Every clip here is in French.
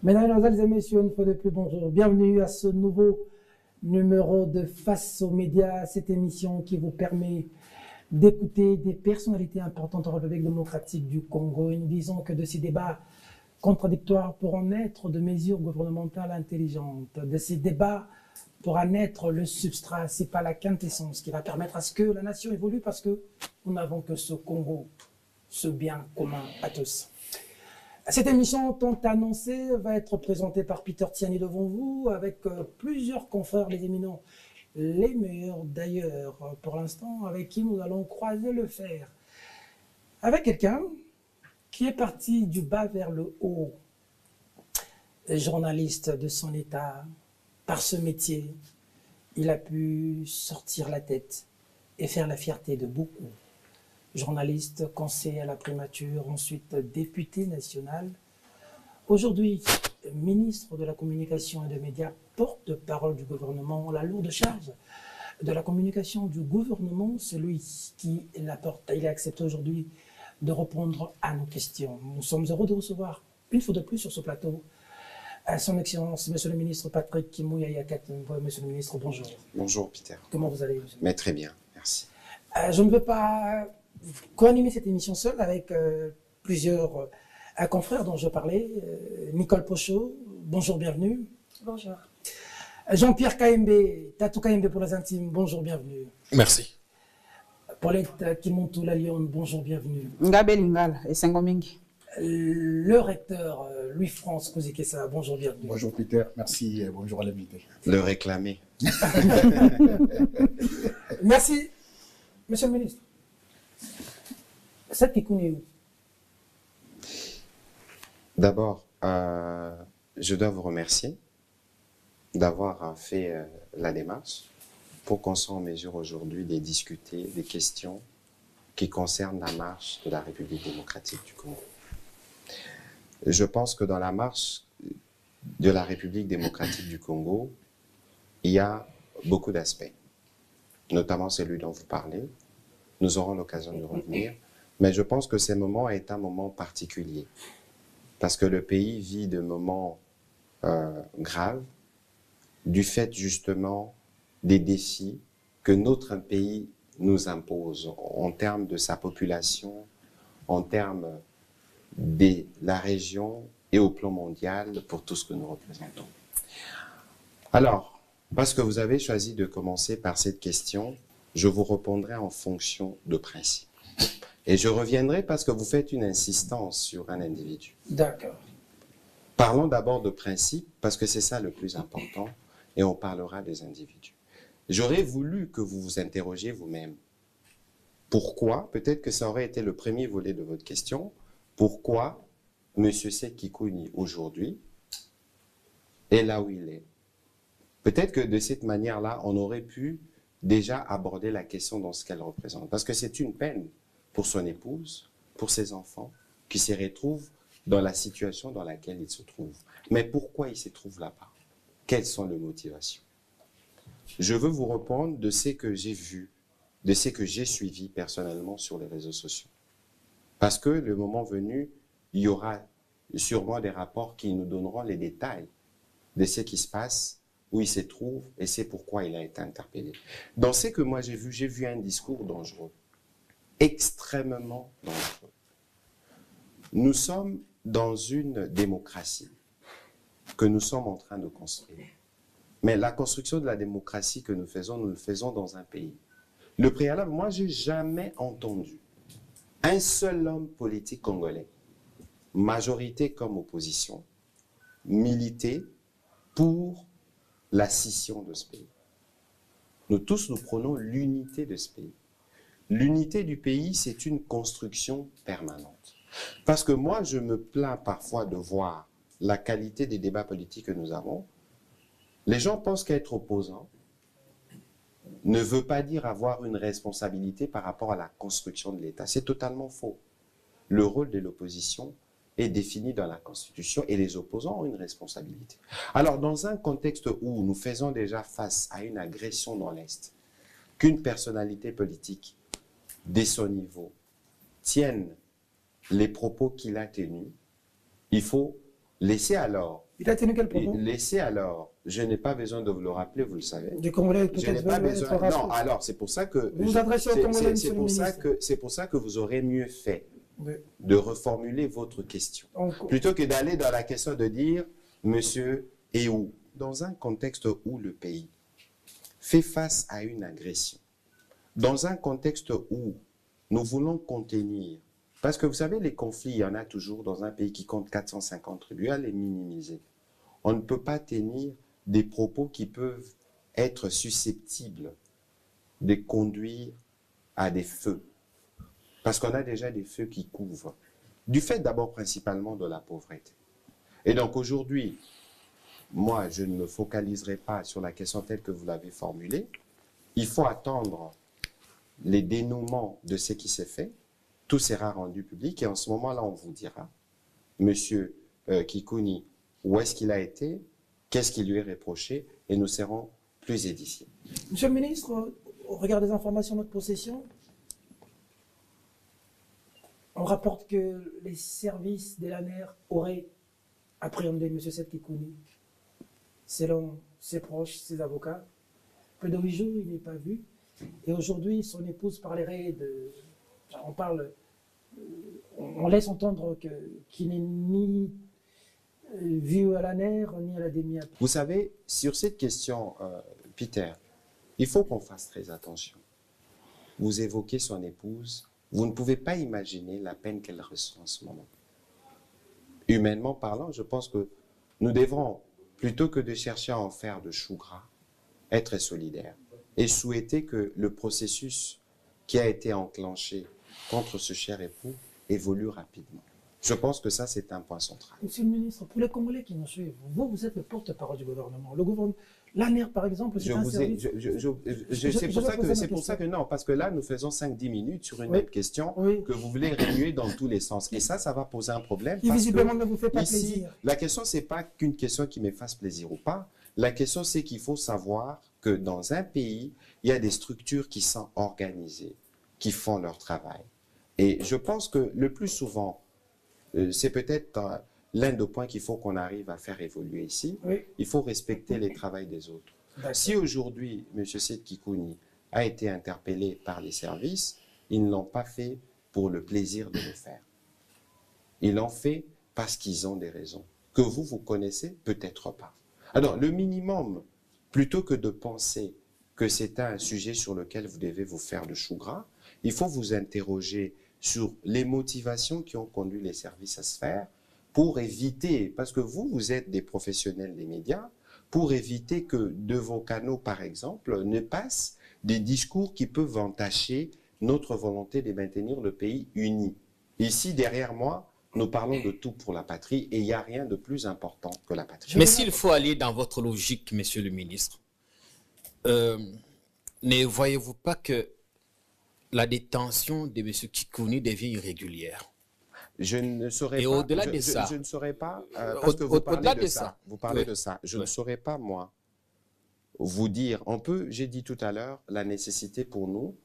Mesdames et messieurs, une fois de plus, bonjour. Bienvenue à ce nouveau numéro de Face aux médias, cette émission qui vous permet d'écouter des personnalités importantes en République démocratique du Congo. Et nous disons que de ces débats contradictoires pourront naître de mesures gouvernementales intelligentes. De ces débats pourra naître le substrat, c'est pas la quintessence qui va permettre à ce que la nation évolue, parce que nous n'avons que ce Congo, ce bien commun à tous. Cette émission, tant annoncée, va être présentée par Peter Tiani devant vous, avec plusieurs confrères, les éminents, les meilleurs d'ailleurs, pour l'instant, avec qui nous allons croiser le fer. Avec quelqu'un qui est parti du bas vers le haut, journaliste de son état, par ce métier, il a pu sortir la tête et faire la fierté de beaucoup. Journaliste, conseiller à la primature, ensuite député national. Aujourd'hui, ministre de la Communication et des Médias, porte-parole du gouvernement, la lourde charge de la communication du gouvernement, celui qui la porte. Il a accepté aujourd'hui de répondre à nos questions. Nous sommes heureux de recevoir, une fois de plus sur ce plateau, son Excellence, Monsieur le Ministre Patrick Kimouya Yakatembo. Monsieur le Ministre, bonjour. Bonjour Peter. Comment vous allez? Mais très bien, merci. Je ne veux pas co-animer cette émission seule avec plusieurs confrères dont je parlais. Nicole Pochot, bonjour, bienvenue. Bonjour. Jean-Pierre Kaembe, Tatou Kaembe pour les intimes, bonjour, bienvenue. Merci. Paulette Kimontou Lalion, bonjour, bienvenue. Ngabe Lingala et Sengomingi. Le recteur Louis-France Kouzikessa, bonjour, bienvenue. Bonjour Peter, merci et bonjour à l'invité. Le réclamer. Merci, Monsieur le Ministre. Cette Kikouni. D'abord, je dois vous remercier d'avoir fait la démarche pour qu'on soit en mesure aujourd'hui de discuter des questions qui concernent la marche de la République démocratique du Congo. Je pense que dans la marche de la République démocratique du Congo, il y a beaucoup d'aspects, notamment celui dont vous parlez. Nous aurons l'occasion de revenir, mais je pense que ce moment est un moment particulier, parce que le pays vit de moments graves, du fait justement des défis que notre pays nous impose en termes de sa population, en termes de la région et au plan mondial pour tout ce que nous représentons. Alors, parce que vous avez choisi de commencer par cette question, je vous répondrai en fonction de principe. Et je reviendrai parce que vous faites une insistance sur un individu. D'accord. Parlons d'abord de principe, parce que c'est ça le plus important, et on parlera des individus. J'aurais voulu que vous vous interrogiez vous-même. Pourquoi, peut-être que ça aurait été le premier volet de votre question, pourquoi M. Sekikouni aujourd'hui est là où il est? Peut-être que de cette manière-là, on aurait pu déjà aborder la question dans ce qu'elle représente. Parce que c'est une peine pour son épouse, pour ses enfants, qui se retrouvent dans la situation dans laquelle ils se trouvent. Mais pourquoi ils se trouvent là-bas? Quelles sont les motivations? Je veux vous répondre de ce que j'ai vu, de ce que j'ai suivi personnellement sur les réseaux sociaux. Parce que le moment venu, il y aura sûrement des rapports qui nous donneront les détails de ce qui se passe, où il se trouve, et c'est pourquoi il a été interpellé. Dans ce que moi j'ai vu un discours dangereux, extrêmement dangereux. Nous sommes dans une démocratie que nous sommes en train de construire. Mais la construction de la démocratie que nous le faisons dans un pays. Le préalable, moi j'ai jamais entendu un seul homme politique congolais, majorité comme opposition, militer pour la scission de ce pays. Nous tous, nous prenons l'unité de ce pays. L'unité du pays, c'est une construction permanente. Parce que moi, je me plains parfois de voir la qualité des débats politiques que nous avons. Les gens pensent qu'être opposant ne veut pas dire avoir une responsabilité par rapport à la construction de l'État. C'est totalement faux. Le rôle de l'opposition est défini dans la Constitution et les opposants ont une responsabilité. Alors, dans un contexte où nous faisons déjà face à une agression dans l'Est, qu'une personnalité politique de son niveau tienne les propos qu'il a tenus, il faut Laissez alors. Il a tenu quel propos? Laissez alors. Je n'ai pas besoin de vous le rappeler, vous le savez. Du Congolais, Je n'ai peut-être pas veulent besoin. être rassurés. Non, alors c'est pour ça que. Vous vous adressez aux Congolais, monsieur le ministre. C'est pour ça que vous aurez mieux fait Oui. de reformuler votre question. Plutôt que d'aller dans la question de dire, monsieur, et où? Dans un contexte où le pays fait face à une agression, dans un contexte où nous voulons contenir, parce que vous savez, les conflits, il y en a toujours dans un pays qui compte 450 tribus, à les minimiser. On ne peut pas tenir des propos qui peuvent être susceptibles de conduire à des feux. Parce qu'on a déjà des feux qui couvrent. Du fait d'abord principalement de la pauvreté. Et donc aujourd'hui, moi, je ne me focaliserai pas sur la question telle que vous l'avez formulée. Il faut attendre les dénouements de ce qui s'est fait. Tout sera rendu public et en ce moment-là, on vous dira, monsieur Kikouni, où est-ce qu'il a été, qu'est-ce qui lui est reproché et nous serons plus édifiés. Monsieur le ministre, au regard des informations de notre possession, on rapporte que les services de l'ANER auraient appréhendé M. Seth Kikouni. Selon ses proches, ses avocats, peu de 8 jours, il n'est pas vu. Et aujourd'hui, son épouse parlerait de... On laisse entendre qu'il n'est ni vu à l'ANER, ni à la DEMIAP. Vous savez, sur cette question, Peter, il faut qu'on fasse très attention. Vous évoquez son épouse, vous ne pouvez pas imaginer la peine qu'elle ressent en ce moment. Humainement parlant, je pense que nous devrons, plutôt que de chercher à en faire de chou gras, être solidaires et souhaiter que le processus qui a été enclenché contre ce cher époux évolue rapidement. Je pense que ça, c'est un point central. Monsieur le ministre, pour les Congolais qui nous suivent, vous êtes le porte-parole du gouvernement. Le gouvernement, l'ANER, par exemple, c'est un service... C'est pour ça que non, parce que là, nous faisons 5-10 minutes sur une même question que vous voulez remuer dans tous les sens. Et ça va poser un problème. Qui visiblement ne vous fait pas ici, plaisir. La question, ce n'est pas qu'une question qui me fasse plaisir ou pas. La question, c'est qu'il faut savoir que dans un pays, il y a des structures qui sont organisées, qui font leur travail. Et je pense que le plus souvent, c'est peut-être l'un des points qu'il faut qu'on arrive à faire évoluer ici. Oui. Il faut respecter les travails des autres. Si aujourd'hui, M. Seth Kikouni a été interpellé par les services, ils ne l'ont pas fait pour le plaisir de le faire. Ils l'ont fait parce qu'ils ont des raisons. Que vous connaissez, peut-être pas. Alors, le minimum, plutôt que de penser que c'est un sujet sur lequel vous devez vous faire de chou gras, il faut vous interroger sur les motivations qui ont conduit les services à se faire pour éviter, parce que vous êtes des professionnels des médias, pour éviter que de vos canaux, par exemple, ne passent des discours qui peuvent entacher notre volonté de maintenir le pays uni. Ici, derrière moi, nous parlons de tout pour la patrie et il n'y a rien de plus important que la patrie. Mais s'il faut aller dans votre logique, monsieur le ministre, ne voyez-vous pas que la détention de M. Kikouni devient irrégulière? Je ne saurais et pas. au-delà de ça. Je ne saurais pas. Parce que vous parlez de ça. Vous parlez oui. de ça. Je oui. ne saurais pas, moi, vous dire. J'ai dit tout à l'heure, la nécessité pour nous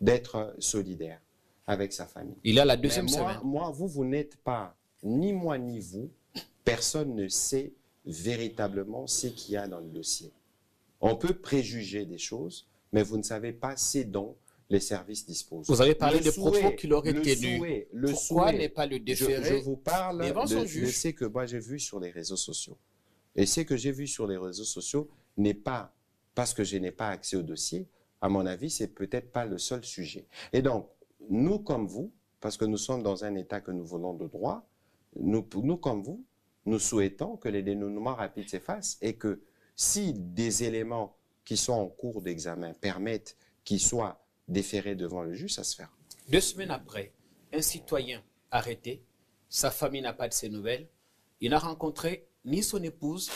d'être solidaires avec sa famille. Il y a la deuxième semaine. Moi, vous n'êtes pas, ni moi ni vous, personne ne sait véritablement ce qu'il y a dans le dossier. On peut préjuger des choses, mais vous ne savez pas ce dont les services disposent. Vous avez parlé des propos qu'il aurait tenus. Pourquoi ne pas le déférer je vous parle devant son de juge? ce que moi j'ai vu sur les réseaux sociaux. Et ce que j'ai vu sur les réseaux sociaux n'est pas parce que je n'ai pas accès au dossier. À mon avis, c'est peut-être pas le seul sujet. Et donc, nous comme vous, parce que nous sommes dans un État que nous voulons de droit, nous comme vous, nous souhaitons que les dénouements rapides s'effacent et que si des éléments qui sont en cours d'examen permettent qu'ils soient déférés devant le juge, ça se fera. 2 semaines après, un citoyen arrêté, sa famille n'a pas de ses nouvelles, il n'a rencontré ni son épouse,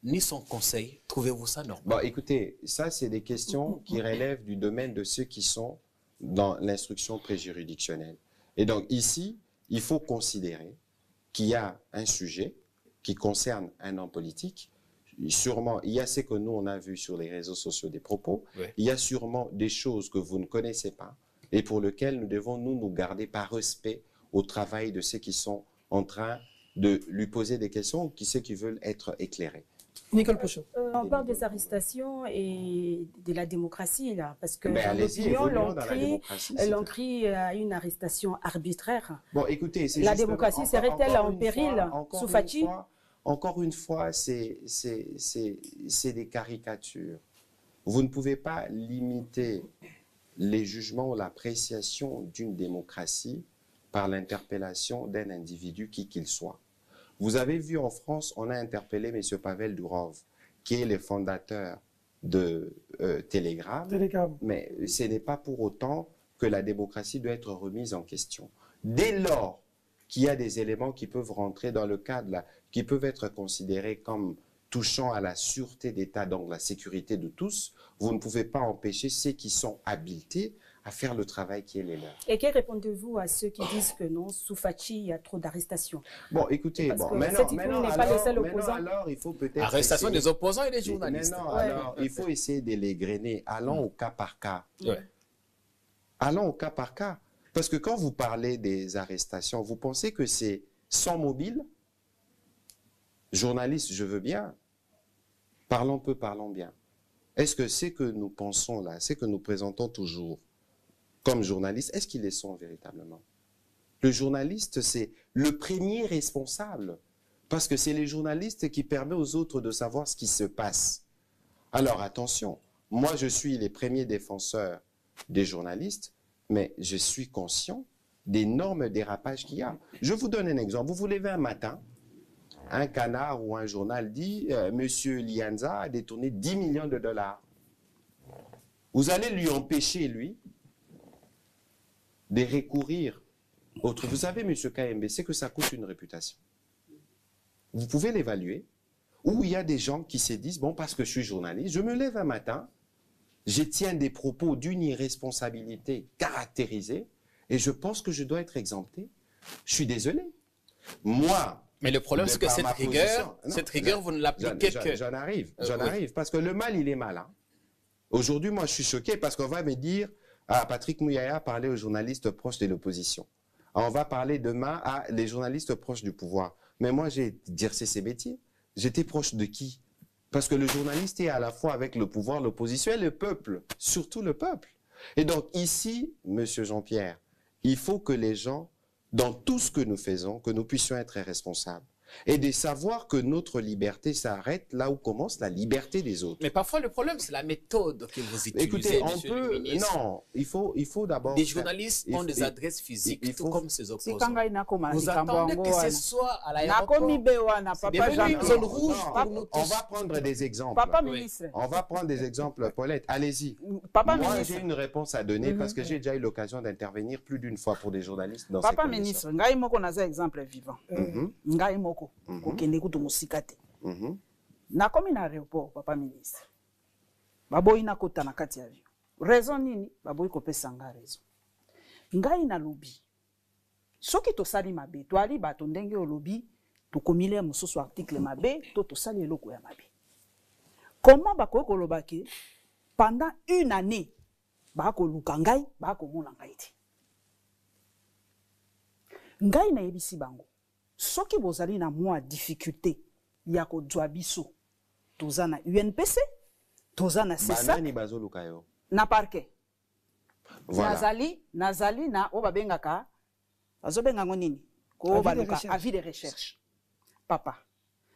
ni son conseil. Trouvez-vous ça normal? Bon, écoutez, ça, c'est des questions qui relèvent du domaine de ceux qui sont dans l'instruction préjuridictionnelle. Et donc, ici, il faut considérer qu'il y a un sujet qui concerne un homme politique. Sûrement, il y a ce que nous, on a vu sur les réseaux sociaux des propos. Oui. Il y a sûrement des choses que vous ne connaissez pas et pour lesquelles nous devons nous garder par respect au travail de ceux qui sont en train de lui poser des questions ou ceux qui veulent être éclairés. Nicole Pochon. On parle des arrestations et de la démocratie, là, parce que Ben, allez-y, l'opinion évoluons dans la démocratie, c'est l'ont crie à une arrestation arbitraire. Bon, écoutez, c'est La justement- démocratie encore- serait-elle encore en une péril fois- encore sous une Fachi? fois- Encore une fois, c'est des caricatures. Vous ne pouvez pas limiter les jugements ou l'appréciation d'une démocratie par l'interpellation d'un individu qui qu'il soit. Vous avez vu en France, on a interpellé M. Pavel Durov, qui est le fondateur de Telegram, mais ce n'est pas pour autant que la démocratie doit être remise en question. Dès lors qu'il y a des éléments qui peuvent rentrer dans le cadre, là, qui peuvent être considérés comme touchant à la sûreté d'État, donc la sécurité de tous, vous ne pouvez pas empêcher ceux qui sont habilités à faire le travail qui est le leur. Et que répondez-vous à ceux qui disent que non, sous Fachi, il y a trop d'arrestations? Bon, écoutez, Parce bon, que maintenant, Sétikou n'est pas le seul opposant. alors, il faut peut-être... Arrestation essayer- des opposants et des journalistes. Maintenant, Ouais. alors, il faut essayer de les grainer. Allons au cas par cas. Ouais. Allons au cas par cas. Parce que quand vous parlez des arrestations, vous pensez que c'est sans mobile? Journaliste, je veux bien. Parlons peu, parlons bien. Est-ce que c'est que nous pensons là, c'est que nous présentons toujours comme journalistes, est-ce qu'ils les sont véritablement? Le journaliste, c'est le premier responsable. Parce que c'est les journalistes qui permettent aux autres de savoir ce qui se passe. Alors attention, moi je suis les premiers défenseurs des journalistes, mais je suis conscient d'énormes dérapages qu'il y a. Je vous donne un exemple. Vous vous levez un matin, un canard ou un journal dit Monsieur Lianza a détourné 10 millions de dollars. Vous allez lui empêcher, lui, de recourir autre. Vous savez, Monsieur KMB, c'est que ça coûte une réputation. Vous pouvez l'évaluer. Ou il y a des gens qui se disent, bon, parce que je suis journaliste, je me lève un matin, je tiens des propos d'une irresponsabilité caractérisée, et je pense que je dois être exempté. Je suis désolé. Moi, Mais le problème, c'est que par cette ma rigueur, position- vous ne l'appliquez que... J'en arrive, oui. arrive, parce que le mal, il est malin. Aujourd'hui, moi, je suis choqué parce qu'on va me dire, ah, Patrick Mouyaya parlait aux journalistes proches de l'opposition. On va parler demain à les journalistes proches du pouvoir. Mais moi, j'ai exercé ces métiers. J'étais proche de qui? Parce que le journaliste est à la fois avec le pouvoir, l'opposition et le peuple, surtout le peuple. Et donc ici, Monsieur Jean-Pierre, il faut que les gens, dans tout ce que nous faisons, que nous puissions être responsables. Et de savoir que notre liberté s'arrête là où commence la liberté des autres. Mais parfois, le problème, c'est la méthode que vous utilisez, Écoutez, on monsieur le peut... ministre. Non, il faut d'abord... Des journalistes il ont faut- des adresses physiques, il tout faut- comme ses opposants. Sika ngai nakoma Vous likambo attendez yango que ce wana. soit à l'aéroport. Nakomi be wana, C'est papa devenu Jean. une zone rouge Non, pour nous on tous. va prendre des exemples. Papa Oui. ministre. On va prendre des exemples, Paulette. Allez-y. Papa Moi, ministre. j'ai une réponse à donner parce que j'ai déjà eu l'occasion d'intervenir plus d'une fois pour des journalistes dans Papa ces conditions. ministre, ngai moko naza exemple vivant. Mhm, Ngai moko kokende kutu mosika te. mhm. Nakomi na aéroport papa ministre. Baboyi nakota na kati ya avion. Raison nini baboyi kopesa nga raison. Ngai na lobi. Soki tosali mabe, toali bato ndenge olobi, tokomile mosusu article mabe, to tosali eloko ya mabe. Comment bakoki koloba ke pendant une année bakoluka ngai, bakomona ngai te. Ngai na yebisi bango. Soki bozali na mwa difficulté ya kozwa biso, toza na UNPC, toza na CESAC, Banani bazoluka yo. na parquet. Voilà. Nazali na o babengaka bazobenga ngo nini ko Avis de baluka recherche. avis de recherche. Papa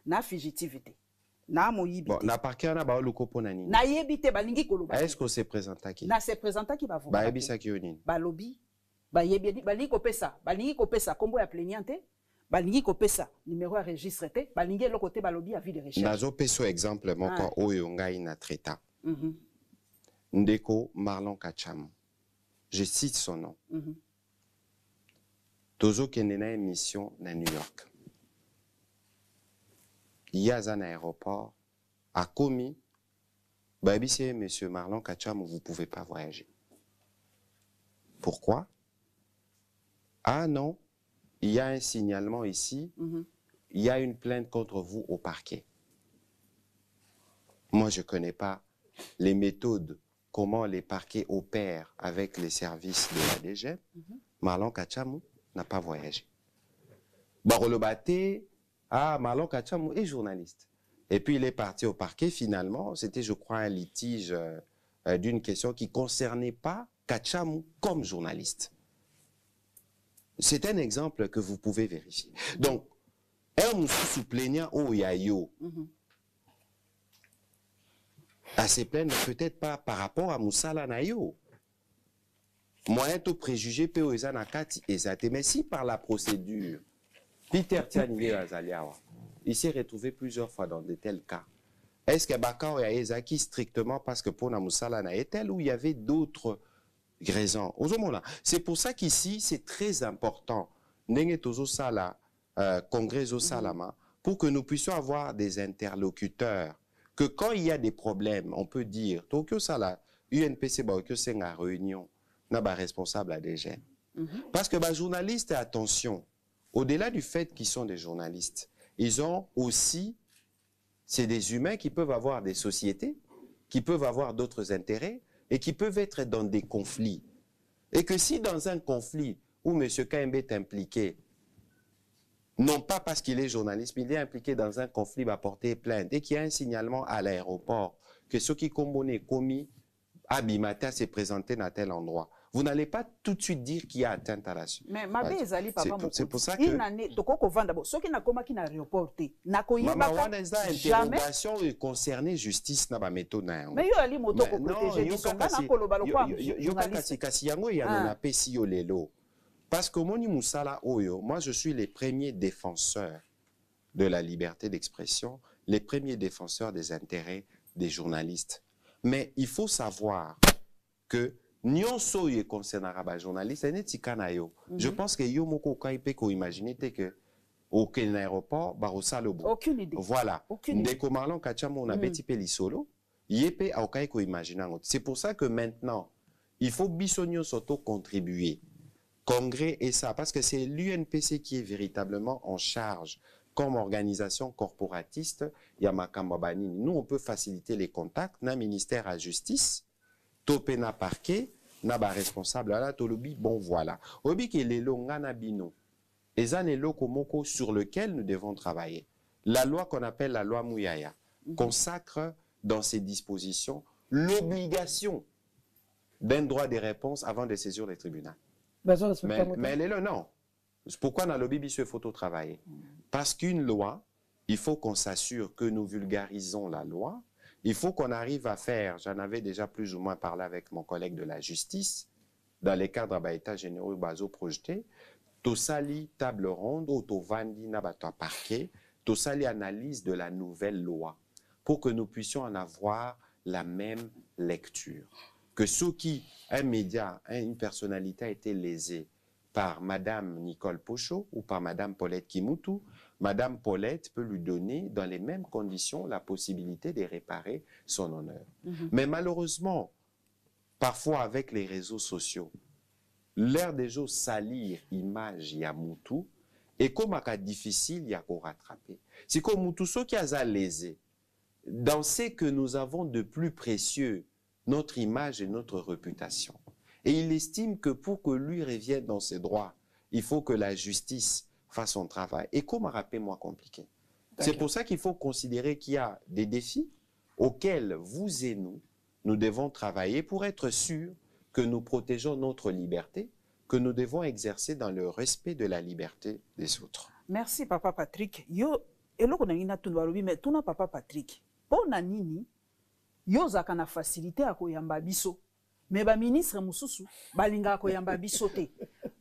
na fugitivité na moyibi Bon, te. na parquet wana baoluka mpo na nini? Na yebi te balingi koloba Est-ce qu'on s'est présenté? na se présenta ki bavoka Bayebisaki yo nini? balobi bayebi balingi kopesa kombo ya plaignante, balingi kopesa numéro ya registre te, balingi eloko te balobi avis de recherche. Nazopesa exemple moko oyo ngai na traita. Mhm. Ndeko Marlon Kacham. Je cite son nom. Mhm. Tozokende na émission na New York. Yaza na aéroport, a commis, babisi monsieur Marlon Kacham, vous ne pouvez pas voyager. Pourquoi? Ah non, il y a un signalement ici, Mhm. il y a une plainte contre vous au parquet. Moi, je ne connais pas les méthodes, comment les parquets opèrent avec les services de la DGM. Marlon Kacham n'a pas voyagé. Barolobate, Ah, Marlon Kachamou est journaliste. Et puis il est parti au parquet finalement. C'était, je crois, un litige d'une question qui ne concernait pas Kachamou comme journaliste. C'est un exemple que vous pouvez vérifier. Donc, un moussou plaignant au yayo. À se plaindre peut-être pas par rapport à Moussala Nayo. Moyen de préjuger P.O. Nakati et Zate. Mais si par la procédure, Peter Tianile Azaliawa, il s'est retrouvé plusieurs fois dans de tels cas. Est-ce que Bakao et Ezaki strictement parce que pour Moussala est tel ou il y avait d'autres raisons? C'est pour ça qu'ici, c'est très important. Nenetozo Sala, Congrès au Salama, pour que nous puissions avoir des interlocuteurs. Que quand il y a des problèmes, on peut dire, Tokyo Sala, UNPC, Baokyo Senga, réunion, n'a pas responsable à des gènes. Parce que les journalistes, attention, au-delà du fait qu'ils sont des journalistes, ils ont aussi, c'est des humains qui peuvent avoir des sociétés, qui peuvent avoir d'autres intérêts et qui peuvent être dans des conflits. Et que si dans un conflit où M. Kaimbe est impliqué, non pas parce qu'il est journaliste, mais il est impliqué dans un conflit, va porter plainte et qu'il y a un signalement à l'aéroport que ceux qui ont commis Abimata s'est présenté dans tel endroit. Vous n'allez pas tout de suite dire qu'il y a atteinte à la suite. Mais ma belle Zali, papa, c'est pour ça que... Ceux qui n'ont pas qui aéroporté, jamais concernée justice n'a pas méthode. Mais il y a les motos pour protéger les journalistes. Parce que moi je suis les premiers défenseurs de la liberté d'expression, les premiers défenseurs des intérêts des journalistes. Mais il faut savoir que nyonso ye concernera ba journaliste ene tikana yo. Je pense que yo moko ka ipe ko imaginer que aucun aéroport ba osalobo. Aucune idée. Voilà. Ndeko Marlon Kachamo on a beti pe lisolo. Yepe aucun ko imaginer. C'est pour ça que maintenant il faut bisogno soto contribuer. Congrès et ça parce que c'est l'UNPC qui est véritablement en charge comme organisation corporatiste Yamakamba Banini. Nous on peut faciliter les contacts na ministère à justice. Topé na parquet, na ba responsable là tolobi bon voilà. Obi ke lelo ngana bino. Ezanelo komoko sur lequel nous devons travailler. La loi qu'on appelle la loi Mouyaya consacre dans ses dispositions l'obligation d'un droit de réponse avant de saisir les tribunaux. Mais lelo non. Pourquoi na lobby biso photo travailler? Parce qu'une loi, il faut qu'on s'assure que nous vulgarisons la loi. Il faut qu'on arrive à faire, j'en avais déjà plus ou moins parlé avec mon collègue de la justice, dans les cadres d'état généraux baso projetés, tosali table ronde, autovandi nabato parquet, tosali analyse de la nouvelle loi, pour que nous puissions en avoir la même lecture. Que ceux qui, un média, une personnalité a été lésée par Madame Nicole Pochot ou par Madame Paulette Kimoutou, Madame Paulette peut lui donner, dans les mêmes conditions, la possibilité de réparer son honneur. Mais malheureusement, parfois avec les réseaux sociaux, l'ère des jours salir image ya Moutou, et comme c'est difficile, il y a qu'à rattraper. C'est comme Moutou, ceux qui a lésé, dans ce que nous avons de plus précieux, notre image et notre réputation. Et il estime que pour que lui revienne dans ses droits, il faut que la justice fasse son travail. Et comme rappel moins compliqué. C'est pour ça qu'il faut considérer qu'il y a des défis auxquels vous et nous devons travailler pour être sûrs que nous protégeons notre liberté, que nous devons exercer dans le respect de la liberté des autres. Merci Papa Patrick. Yo, eloko na ngina tunwarubi mais tuna Papa Patrick. Pona nini yo zaka na facilité à koyamba biso. Mais ba ministre mususu balinga koyamba biso te.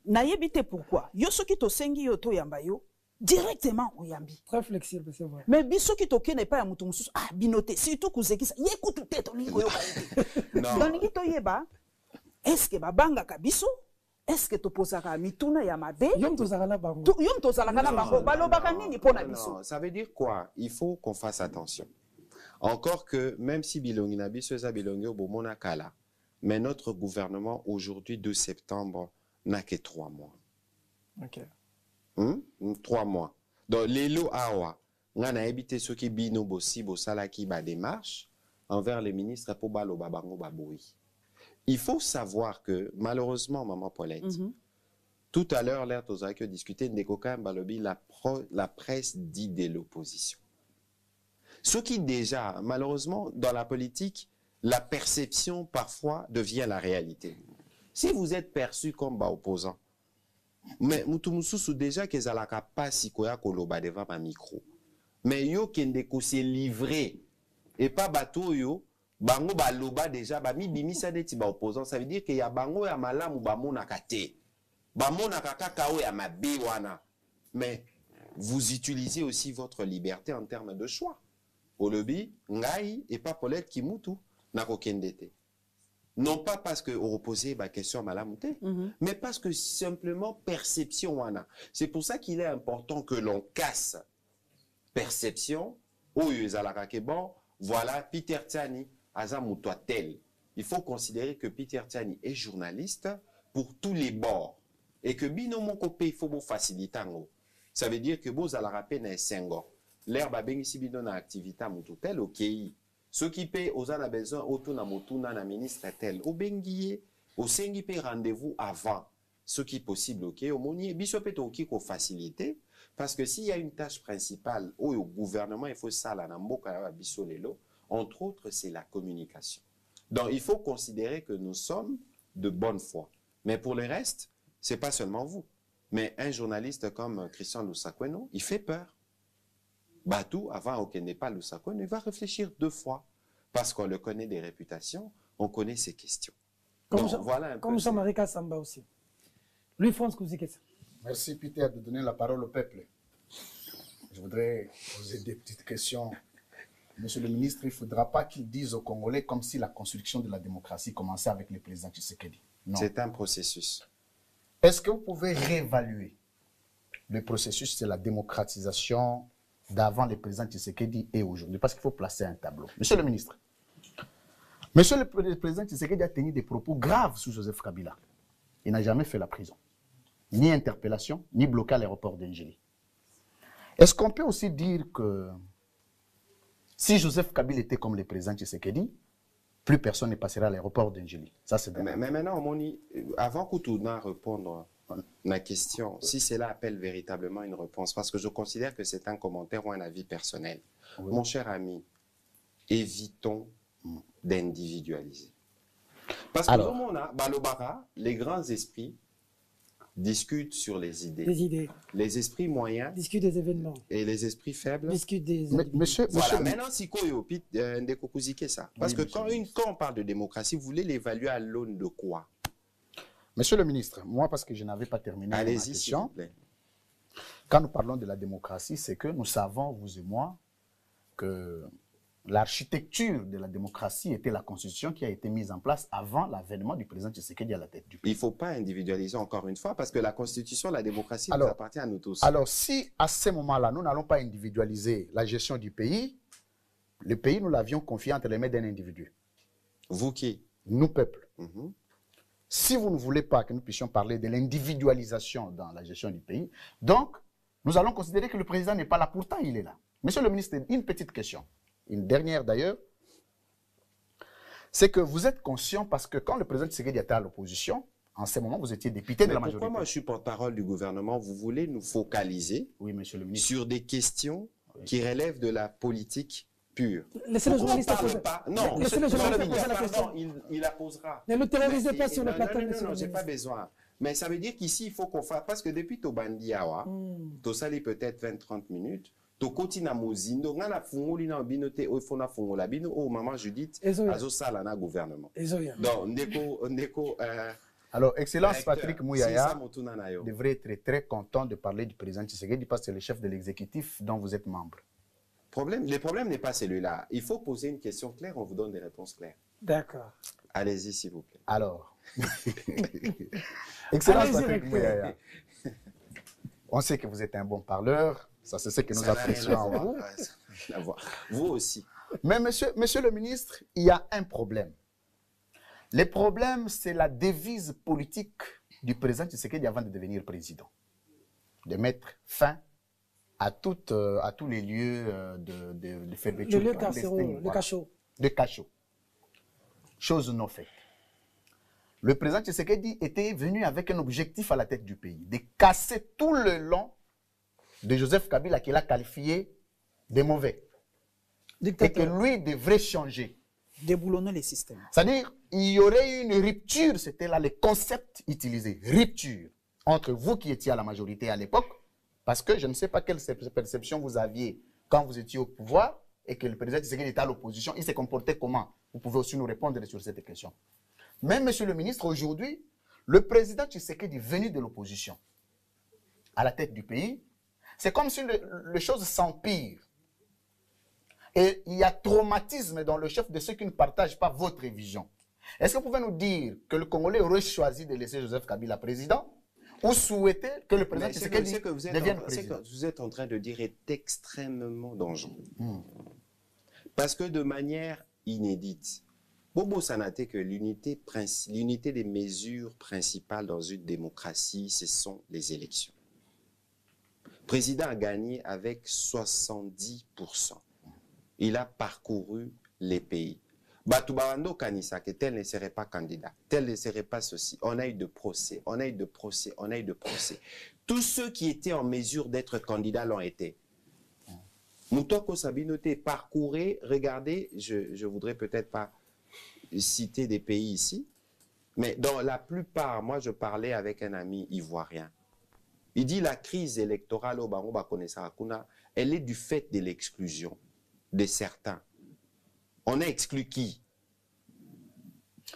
Na yebite pourquoi? Yo soki to sengi yo to yamba yo directement oyambi. Très flexible, c'est vrai. Mais biso ki to kene pa ya mutu mususu binote surtout kuzekisa yekutu te to lingo yo kaite. Donc ngi to yeba est-ce que babanga ka biso? Est-ce que tu poses à mituna ya mabe? Yom to zala bango. Yom to zala kana bango. Balobaka nini pona biso? Non, ça veut dire quoi? Il faut qu'on fasse attention. Encore que même si bilongi na biso za bilongi obomona kala, mais notre gouvernement aujourd'hui 2 septembre n'a que 3 mois. OK. 3 mois. Donc les lots awa, on a évité ceux qui bino bossi bosala qui ba démarche envers les ministres pour balo babango baboui. Il faut savoir que malheureusement maman Paulette, Tout à l'heure, l'air tozaki que discuter Ndekoka Mbalobi, la presse dit de l'opposition. Ce qui déjà, malheureusement, dans la politique, la perception parfois devient la réalité. Si vous êtes perçu comme opposant, mais Moutoumoussousou déjà qu'ils ont la capacité de devant un micro. Mais yo kende ko se livré et pas bateau yo bango baloba déjà ba mi bimisa neti ba opposant, ça veut dire que ya bango ya malamu ba monaka te. Ba monaka kakao ya mabe wana. Mais vous utilisez aussi votre liberté en termes de choix. Au lobby, ngai et pas Paulette Kimutu na ko kende te. Non pas parce que vous reposez la question à Malamouté, mais parce que simplement perception wana. C'est pour ça qu'il est important que l'on casse perception. Bon, voilà, Peter Tchani, Azamoutoa tel. Il faut considérer que Peter Tchani est journaliste pour tous les bords. Et que binomo kopé, il faut vous faciliter. Ça veut dire que vous allez rappeler dans 5 ans. L'herbe a béni si bidon activité à Moutotel, ok. Ceux qui paient aux a besoin, auto na motuna na ministre tel, au benguier, au sengi paye rendez-vous avant. Ce qui est possible, ok. Au monier, bisopé toki ko facilité. Parce que s'il y a une tâche principale au gouvernement, il faut ça là, entre autres, c'est la communication. Donc, il faut considérer que nous sommes de bonne foi. Mais pour le reste, c'est pas seulement vous. Mais un journaliste comme Christian Lussakweno, il fait peur. Batou, avant qu'il n'ait pas Lussakweno, il va réfléchir 2 fois. Parce qu'on le connaît des réputations, on connaît ses questions. Comme Jean-Marie Kassamba aussi. Lui, France, que vous dites ça. Merci Peter de donner la parole au peuple. Je voudrais poser des petites questions. Monsieur le ministre, il ne faudra pas qu'ils disent aux Congolais comme si la construction de la démocratie commençait avec le président Tshisekedi. Non. C'est un processus. Est-ce que vous pouvez réévaluer le processus de la démocratisation d'avant le président Tshisekedi et aujourd'hui? Parce qu'il faut placer un tableau. Monsieur le ministre, Monsieur le président Tshisekedi a tenu des propos graves sur Joseph Kabila. Il n'a jamais fait la prison. Ni interpellation, ni blocage à l'aéroport d'Engeli. Est-ce qu'on peut aussi dire que si Joseph Kabila était comme le président Tshisekedi, plus personne ne passerait à l'aéroport d'Engeli? Ça, c'est mais maintenant, Moni, avant que tu n'aies répondre à la question, si cela appelle véritablement une réponse, parce que je considère que c'est un commentaire ou un avis personnel. Oui. Mon cher ami, évitons d'individualiser. Parce que dans mon Balobara, les grands esprits discutent sur les idées. Les idées. Les esprits moyens discutent des événements. Et les esprits faibles discutent des monsieur, voilà, maintenant, si ça. Parce que quand on parle de démocratie, vous voulez l'évaluer à l'aune de quoi? Monsieur le ministre, moi, parce que je n'avais pas terminé ma question, s'il vous plaît. Quand nous parlons de la démocratie, c'est que nous savons, vous et moi, que l'architecture de la démocratie était la constitution qui a été mise en place avant l'avènement du président Tshisekedi à la tête du pays. Il ne faut pas individualiser encore une fois, parce que la constitution, la démocratie, nous appartient à nous tous. Alors, si à ce moment-là, nous n'allons pas individualiser la gestion du pays, le pays, nous l'avions confié entre les mains d'un individu. Vous qui? Nous, peuple. Si vous ne voulez pas que nous puissions parler de l'individualisation dans la gestion du pays, donc, nous allons considérer que le président n'est pas là. Pourtant, il est là. Monsieur le ministre, une petite question. Une dernière d'ailleurs, c'est que vous êtes conscient parce que quand le président Tshisekedi était à l'opposition, en ce moment, vous étiez député de la majorité. Pourquoi moi je suis porte-parole du gouvernement? Vous voulez nous focaliser monsieur le ministre, sur des questions qui relèvent de la politique pure. Laissez le journaliste poser. Non, laissez le journaliste poser la question. Il la posera. Ne le terrorisez pas sur le plateau. Non, j'ai pas besoin. Mais ça veut dire qu'ici, il faut qu'on fasse... Parce que depuis Tobandiawa, Tosali peut-être 20-30 minutes, Tokoti na mozindo nga na fungoli na binote o fona fungola bino o maman Judith azo sala na gouvernement. Donc ndeko alors excellence Patrick Mouyaya devrait être très content de parler du président Tshisekedi parce que c'est le chef de l'exécutif dont vous êtes membre. Le problème n'est pas celui-là. Il faut poser une question claire, on vous donne des réponses claires. D'accord. Allez-y s'il vous plaît. Alors. Excellence Patrick Mouyaya. On sait que vous êtes un bon parleur. Ça, c'est ce que nous apprécions. Vous aussi. Mais monsieur le ministre, il y a un problème. Le problème, c'est la devise politique du président Tshisekedi avant de devenir président. De mettre fin à tous les lieux de fermeture. Le lieu carcéraux, le cachot. Le cachot. Chose non faite. le président Tshisekedi était venu avec un objectif à la tête du pays, de casser tout le long de Joseph Kabila qu'il a qualifié de mauvais. Et que Dictateur, lui devrait changer. déboulonner les systèmes. C'est-à-dire, il y aurait eu une rupture, c'était là le concept utilisé, rupture, entre vous qui étiez à la majorité à l'époque, parce que je ne sais pas quelle perception vous aviez quand vous étiez au pouvoir, et que le président Tshisekedi était à l'opposition, il s'est comporté comment? Vous pouvez aussi nous répondre sur cette question. Mais, monsieur le ministre, aujourd'hui, le président Tshisekedi venu de l'opposition, à la tête du pays, c'est comme si les choses s'empirent. Et il y a traumatisme dans le chef de ceux qui ne partagent pas votre vision. Est-ce que vous pouvez nous dire que le Congolais aurait choisi de laisser Joseph Kabila président ou souhaiter que le président Tshisekedi devienne président? Ce que vous êtes en train de dire est extrêmement dangereux. Parce que de manière inédite, Bobo Sanate que l'unité des mesures principales dans une démocratie, ce sont les élections. Le président a gagné avec 70%. Il a parcouru les pays. Batubawando Kanisa, que tel ne serait pas candidat, tel ne serait pas ceci. On a eu de procès, on a eu de procès, on a eu de procès. Tous ceux qui étaient en mesure d'être candidats l'ont été. Moutoko Sabinote, parcourez, regardez, je voudrais peut-être pas citer des pays ici, mais dans la plupart, moi je parlais avec un ami ivoirien. Il dit la crise électorale au Bango Bakonesakuna, elle est du fait de l'exclusion de certains. On a exclu qui?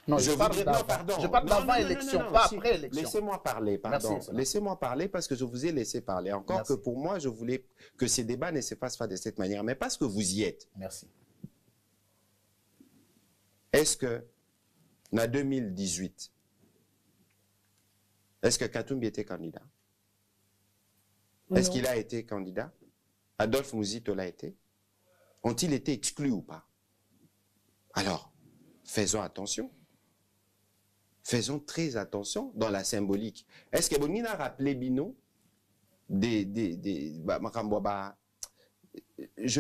Non, je parle d'avant élection, pas après élection. Laissez-moi parler, pardon. Laissez-moi parler parce que je vous ai laissé parler. Encore que pour moi, je voulais que ces débats ne se fassent pas de cette manière, mais parce que vous y êtes. Merci. Est-ce que, en 2018, est-ce que Katumbi était candidat? Est-ce qu'il a été candidat? Adolphe Mouzito l'a été? Ont-ils été exclus ou pas? Alors, faisons attention. Faisons très attention dans la symbolique. Est-ce que Bonina a rappelé Bino je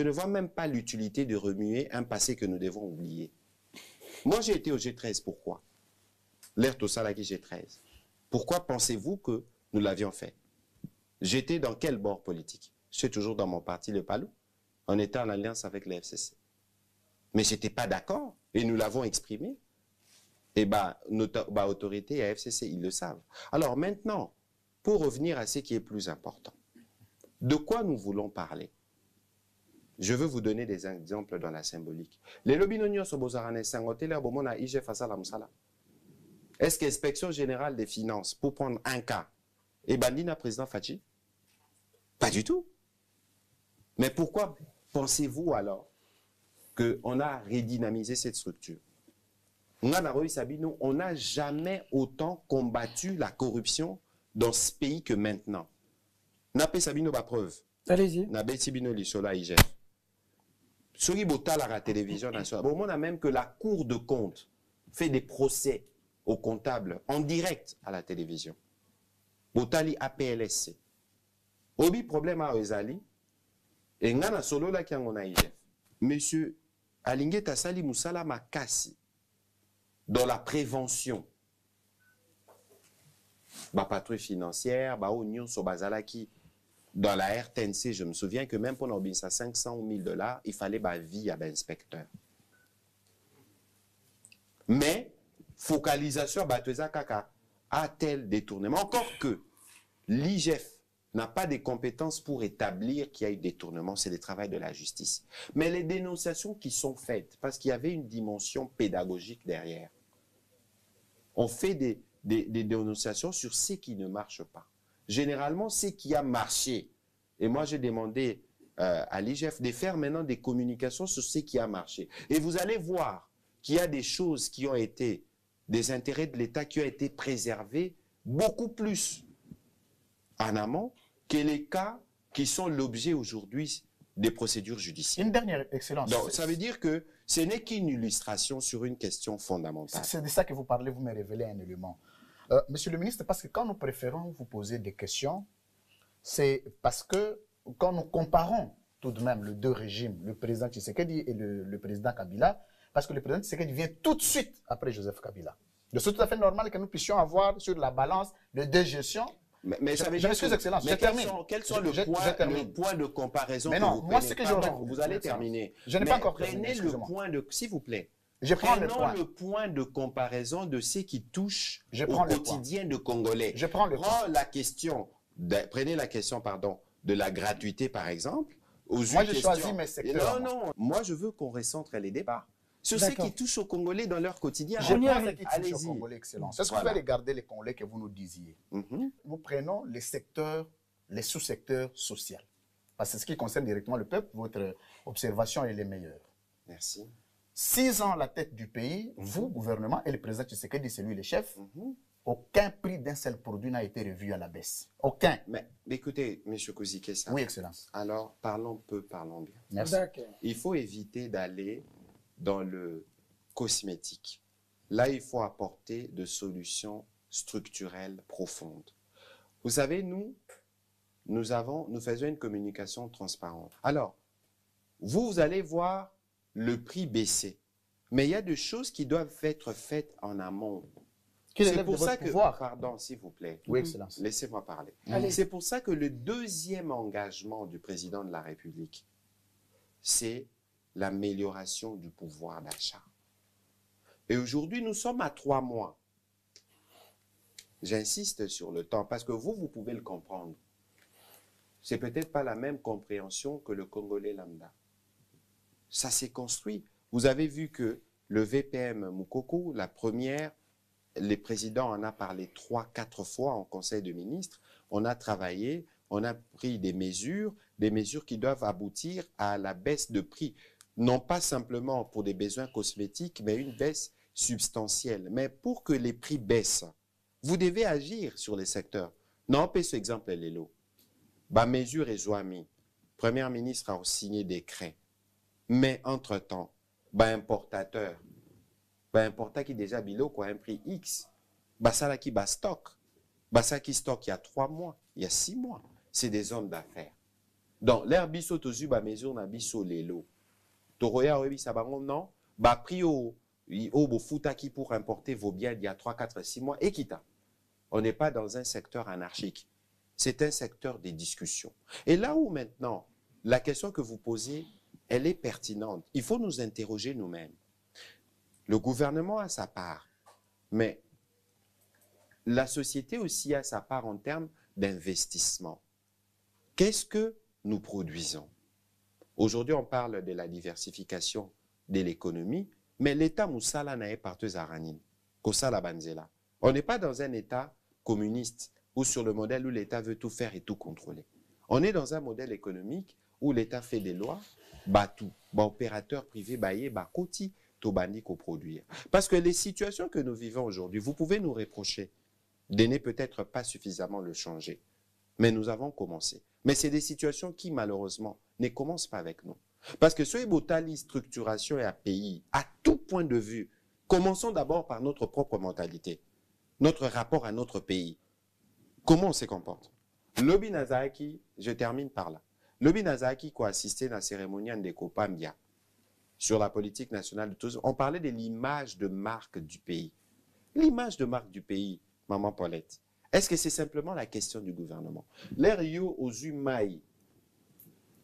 ne vois même pas l'utilité de remuer un passé que nous devons oublier. Moi, j'ai été au G13. Pourquoi? L'air Tossalaki G13. Pourquoi pensez-vous que nous l'avions fait? J'étais dans quel bord politique? Je suis toujours dans mon parti, le PALU. On était en alliance avec le FCC. Mais je n'étais pas d'accord. Et nous l'avons exprimé. Et notre autorité à FCC, ils le savent. Alors maintenant, pour revenir à ce qui est plus important, de quoi nous voulons parler? Je veux vous donner des exemples dans la symbolique. Les lobinonions sont bozarane sangote la bomona IGF face la musala. Est-ce que l'inspection générale des finances, pour prendre un cas, est bandina président Fachi? Pas du tout. Mais pourquoi pensez-vous alors qu'on a redynamisé cette structure? On n'a jamais autant combattu la corruption dans ce pays que maintenant. Napé Sabino ba preuve. Allez-y. Nabé Sabino Lissola IGF. Sogi Bota la télévision nationale. Bon, on a même que la Cour de compte fait des procès aux comptables en direct à la télévision. Botali APLSC. Obi problème à Ozali. Et ngana solo la kiangona IGF. Monsieur Alingue Tassali Moussala Makasi. Dans la prévention, patrouille financière, oignon sur Bazalaki, dans la RTNC, je me souviens que même pour nous ça 500 000 $, il fallait vie à l'inspecteur. Mais focalisation Kaka a-t-elle détournement? Encore que l'IGF n'a pas de compétences pour établir qu'il y a eu détournement, c'est le travail de la justice. Mais les dénonciations qui sont faites, parce qu'il y avait une dimension pédagogique derrière, on fait des dénonciations sur ce qui ne marche pas. Généralement, ce qui a marché, et moi j'ai demandé à l'IGF de faire maintenant des communications sur ce qui a marché. Et vous allez voir qu'il y a des choses qui ont été, des intérêts de l'État qui ont été préservés beaucoup plus en amont que les cas qui sont l'objet aujourd'hui des procédures judiciaires. Une dernière excellence. Donc, ça veut dire que ce n'est qu'une illustration sur une question fondamentale. C'est de ça que vous parlez, vous me révélez un élément. Monsieur le ministre, parce que quand nous préférons vous poser des questions, c'est parce que quand nous comparons tout de même les deux régimes, le président Tshisekedi et le président Kabila, parce que le président Tshisekedi vient tout de suite après Joseph Kabila. Donc, c'est tout à fait normal que nous puissions avoir sur la balance les deux gestions. Mais ça veut je dire m'excuse, Excellence, je termine. Quels sont le point de comparaison mais que non, vous moi, prenez? ce que Pardon, vous allez terminer. Je n'ai pas encore prenez terminé, le point de... S'il vous plaît. Je prends le Prenons point. le point de comparaison de ce qui touche Je au prends le quotidien de Congolais. Je prends le point. Prenez la question, pardon, de la gratuité, par exemple. Moi, je choisis mes secteurs. Non, moi, je veux qu'on recentre les débats sur ce qui touche aux Congolais dans leur quotidien. Je prends ce qui touche aux Allez-y. Congolais, Excellence. Est-ce que vous allez garder les Congolais que vous nous disiez? Nous prenons les secteurs, les sous-secteurs sociaux. Parce que ce qui concerne directement le peuple, votre observation est les meilleure. Merci. 6 ans à la tête du pays, vous, gouvernement, et le président Tshisekedi, c'est lui le chef, aucun prix d'un seul produit n'a été revu à la baisse. Aucun. Mais écoutez, M. Kozikessa. Oui, Excellence. Alors, parlons peu, parlons bien. Merci. Il faut éviter d'aller dans le cosmétique. Là, il faut apporter de solutions structurelles profondes. Vous savez, nous faisons une communication transparente. Alors, vous allez voir le prix baisser. Mais il y a des choses qui doivent être faites en amont. C'est pour ça que... Pardon, s'il vous plaît. Oui, Excellence. Laissez-moi parler. Allez. C'est pour ça que le deuxième engagement du président de la République, c'est l'amélioration du pouvoir d'achat. Et aujourd'hui, nous sommes à 3 mois. J'insiste sur le temps, parce que vous pouvez le comprendre. C'est peut-être pas la même compréhension que le Congolais lambda. Ça s'est construit. Vous avez vu que le VPM Moukoko, la première, le président en a parlé 3-4 fois en Conseil de ministres. On a travaillé, on a pris des mesures qui doivent aboutir à la baisse de prix. Non pas simplement pour des besoins cosmétiques, mais une baisse substantielle. Mais pour que les prix baissent, vous devez agir sur les secteurs. Non, pas ce exemple, Lélo. Mesure et Zouami, Premier ministre a signé des décrets. Mais entre-temps, importateur qui déjà bilo quoi un prix X, ça là qui stock, ça qui stock il y a 3 mois, il y a 6 mois, c'est des hommes d'affaires. Donc l'air biso tozu mesure na biso lelo. Toroya oyebi sabango non, prix au bofuta qui pour importer vos biens il y a 3, 4, 6 mois et quitta. On n'est pas dans un secteur anarchique. C'est un secteur des discussions. Et là où maintenant, la question que vous posez, elle est pertinente. Il faut nous interroger nous-mêmes. Le gouvernement a sa part, mais la société aussi a sa part en termes d'investissement. Qu'est-ce que nous produisons? Aujourd'hui, on parle de la diversification de l'économie, mais l'État Moussala n'a pas partout à Ranine, Kosala Banzela. On n'est pas dans un État communiste ou sur le modèle où l'État veut tout faire et tout contrôler. On est dans un modèle économique où l'État fait des lois, tout, opérateur privé, koti, tobandi coproduire. Parce que les situations que nous vivons aujourd'hui, vous pouvez nous reprocher de ne peut-être pas suffisamment le changer. Mais nous avons commencé. Mais c'est des situations qui, malheureusement, ne commencent pas avec nous. Parce que ce Botali structuration et à pays, à tout point de vue, commençons d'abord par notre propre mentalité, notre rapport à notre pays. Comment on se comporte? Lobi Nazaki, je termine par là. Lobi Nazaki qui a assisté à la cérémonie de Kopambia sur la politique nationale de tous, on parlait de l'image de marque du pays. L'image de marque du pays, Maman Paulette, est-ce que c'est simplement la question du gouvernement? L'air yo aux Maï,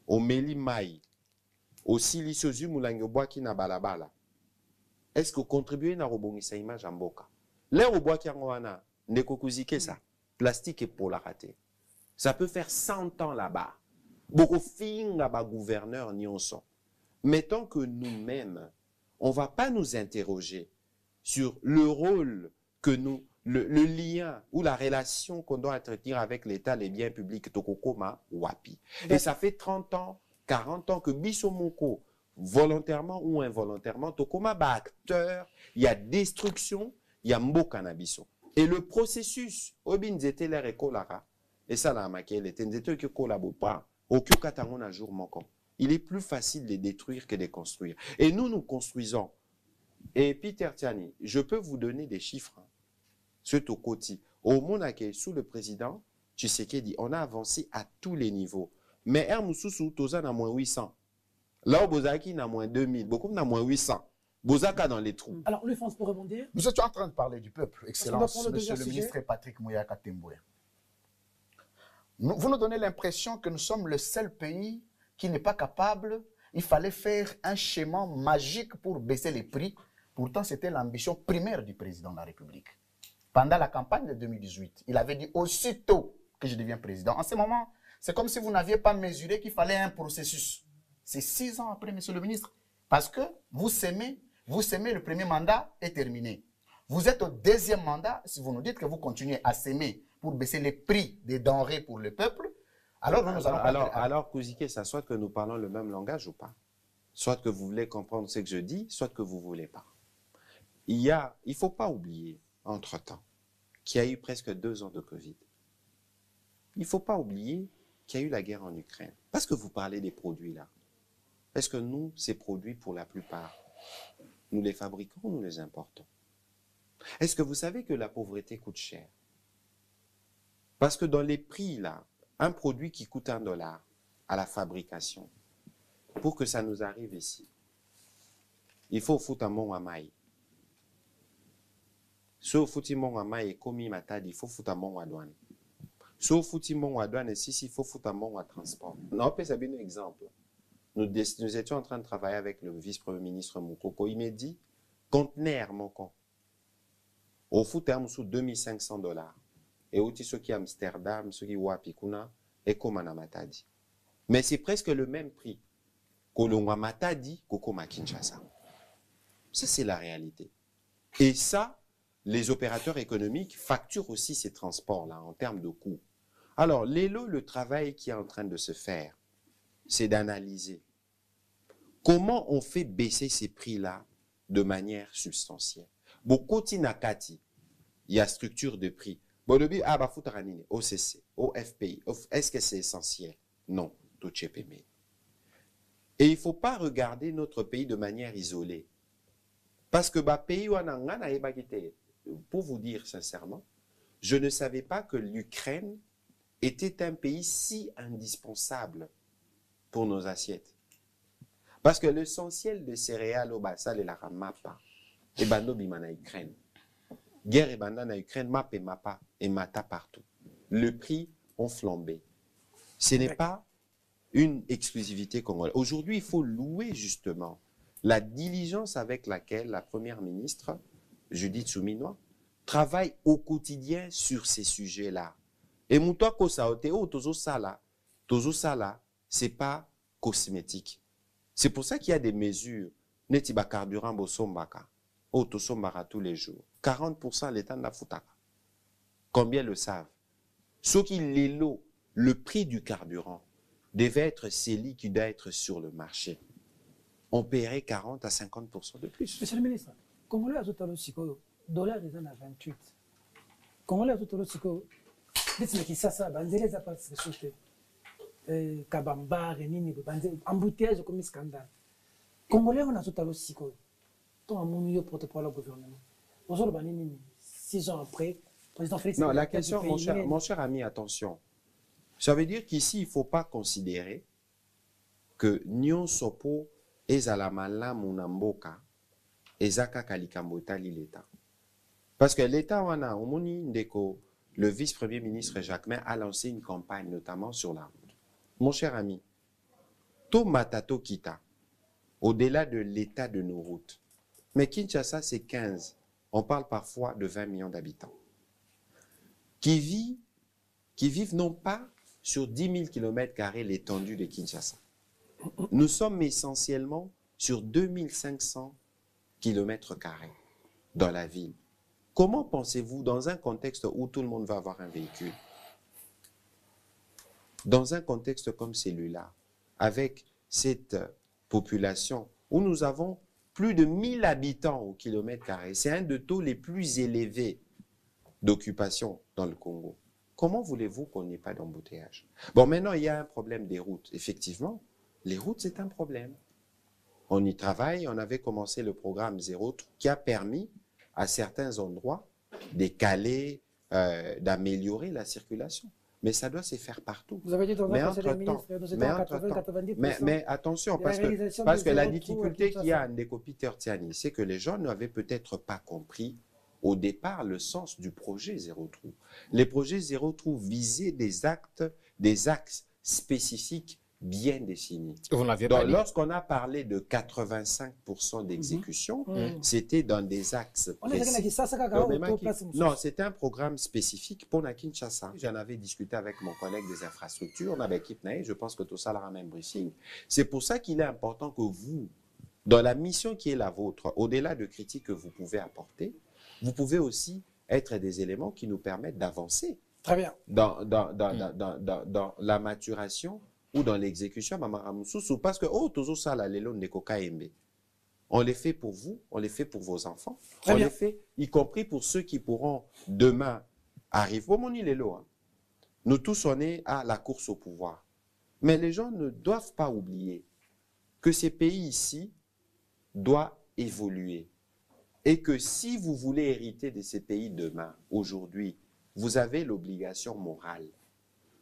au Meli Maï, au Silicio Moulangoboaki na balabala. Est-ce que vous contribuez à rebondir image en boka? L'air au bois qui en ne kokuzike ça. Plastique et pour la rater. Ça peut faire 100 ans là-bas. Beaucoup finga ba gouverneur ni on son. Mettons que nous-mêmes, on ne va pas nous interroger sur le rôle que nous, le lien ou la relation qu'on doit entretenir avec l'État, les biens publics, Tokokoma, Wapi. Et ça fait 30 ans, 40 ans que Bissomoko, volontairement ou involontairement, Tokoma, acteur, il y a destruction, il y a Mbokanabiso. Et le processus, Obin Zete l'air et Kolara, et ça la maquille, était Nzete que Kolabo pas, aucun katangon un jour manquant. Il est plus facile de détruire que de construire. Et nous construisons. Et Peter Tiani, je peux vous donner des chiffres. Ce Tokoti, au Monake, sous le président Tshisekedi, on a avancé à tous les niveaux. Mais Hermoussou, Toza n'a moins 800. Là, au Bozaki n'a moins 2000. Beaucoup n'a moins 800. Bozaka dans les trous. Alors, Louis France, pour rebondir. Nous étions en train de parler du peuple, Excellence, prendre le Monsieur deuxième le ministre sujet. Patrick Mouyaka Temboué. Vous nous donnez l'impression que nous sommes le seul pays qui n'est pas capable. Il fallait faire un schéma magique pour baisser les prix. Pourtant, c'était l'ambition primaire du président de la République. Pendant la campagne de 2018, il avait dit aussitôt que je deviens président. En ce moment, c'est comme si vous n'aviez pas mesuré qu'il fallait un processus. C'est 6 ans après, Monsieur le ministre. Parce que vous s'aimez, le premier mandat est terminé. Vous êtes au deuxième mandat, si vous nous dites que vous continuez à s'aimer pour baisser les prix des denrées pour le peuple, alors nous allons... Alors, Kouzike, ça soit que nous parlons le même langage ou pas. Soit que vous voulez comprendre ce que je dis, soit que vous ne voulez pas. Il ne faut pas oublier, entre-temps, qu'il y a eu presque 2 ans de Covid. Il ne faut pas oublier qu'il y a eu la guerre en Ukraine. Parce que vous parlez des produits là. Est-ce que nous, ces produits, pour la plupart, nous les fabriquons ou nous les importons? Est-ce que vous savez que la pauvreté coûte cher? Parce que dans les prix là, un produit qui coûte $1 à la fabrication, pour que ça nous arrive ici, il faut foutre un mon amai. Si vous foutez mon amai et commis matadi, il faut foutre un mon à douane. Si vous foutez mon à douane, il faut foutre un mon à transport. On peut ça bien un exemple. Nous étions en train de travailler avec le vice-premier ministre Moukoko. Il m'a dit, conteneur, mon con. Au fout terme sous $2500. Et aussi ceux qui Amsterdam, ceux qui Wapikuna, et Komana Matadi. Mais c'est presque le même prix qu'Olongwa Matadi, qu'Okoma Kinshasa. Ça, c'est la réalité. Et ça, les opérateurs économiques facturent aussi ces transports-là en termes de coûts. Alors, le travail qui est en train de se faire, c'est d'analyser comment on fait baisser ces prix-là de manière substantielle. Bokoti Nakati, il y a structure de prix. Bolobi, Abafutaranine, OCC, OFPI, est-ce que c'est essentiel? Non, tout est payé. Et il ne faut pas regarder notre pays de manière isolée. Parce que pays pour vous dire sincèrement, je ne savais pas que l'Ukraine était un pays si indispensable pour nos assiettes. Parce que l'essentiel de céréales au Bassal et la Ramapa, et Bando Bimana Ukraine. Guerre et Bandana Ukraine, Map et Mapa et Mata partout. Le prix ont flambé. Ce n'est pas une exclusivité congolaise. Aujourd'hui, il faut louer justement la diligence avec laquelle la première ministre, Judith Souminois, travaille au quotidien sur ces sujets-là. Et Moutoua Kosaoteo, Tozo Sala, c'est pas cosmétique. C'est pour ça qu'il y a des mesures. Netiba carburant bosombaka. Otosombara tous les jours. 40% l'État n'a foutaka. Combien le savent? Ceux qui l'élo, le prix du carburant devait être celui qui doit être sur le marché. On paierait 40 à 50% de plus. Monsieur le ministre, Congolais a tout à l'heure, dollar est à 28. Congolais a tout à l'heure, dites-moi qui ça, banzele za pas se sauter. Kabamba, Renini, embouteillage comme scandale. Congolais, on a tout à l'heure, ton amour porte-parole au gouvernement. Aujourd'hui, 6 ans après, président Félix. Non, la question, mon cher ami, attention. Ça veut dire qu'ici, il ne faut pas considérer que Nyon Sopo Ezalamala Munamboka Ezaka Kalikambotali l'État. Parce que l'État, le vice-premier ministre Jacques May a lancé une campagne, notamment sur la route. Mon cher ami, To Matato Kita, au-delà de l'état de nos routes, mais Kinshasa, c'est 15. On parle parfois de 20 millions d'habitants. Qui vivent non pas sur 10 000 km² l'étendue de Kinshasa. Nous sommes essentiellement sur 2500 km² dans la ville. Comment pensez-vous, dans un contexte où tout le monde va avoir un véhicule, dans un contexte comme celui-là, avec cette population où nous avons plus de 1000 habitants au kilomètre-carré, c'est un des taux les plus élevés d'occupation dans le Congo. Comment voulez-vous qu'on n'ait pas d'embouteillage? Bon, maintenant, il y a un problème des routes. Effectivement, les routes, c'est un problème. On y travaille, on avait commencé le programme Zéro qui a permis à certains endroits d'écaler, d'améliorer la circulation. mais ça doit se faire partout. Vous avez dit dans Mais un conseil des entre-temps, ministres, nous étions mais à entre-temps, 80-90%. mais attention, de la parce réalisation que de la zéro trou difficulté à qu'il y a Kinshasa. en Décopiter Tiani, c'est que les gens n'avaient peut-être pas compris au départ le sens du projet Zéro Trou. Les projets Zéro Trou visaient des axes spécifiques bien définis. Vous n'aviez pas Donc, dit. lorsqu'on a parlé de 85% d'exécution, c'était dans des axes On est précis. dit ça, ça, Donc, ça, même non, c'était un programme spécifique pour la Kinshasa. J'en avais discuté avec mon collègue des infrastructures, on avait équipé, je pense que tout ça leur a même briefing. C'est pour ça qu'il est important que vous, dans la mission qui est la vôtre, au-delà de critiques que vous pouvez apporter, vous pouvez aussi être des éléments qui nous permettent d'avancer Très bien. dans la maturation ou dans l'exécution, parce que, toujours ça, là, les lots de KMB. On les fait pour vous, on les fait pour vos enfants, Très on bien. les fait, y compris pour ceux qui pourront demain arriver. Bon, mon île hein. Nous tous, on est à la course au pouvoir. Mais les gens ne doivent pas oublier que ces pays ici doivent évoluer. Et que si vous voulez hériter de ces pays demain, aujourd'hui, vous avez l'obligation morale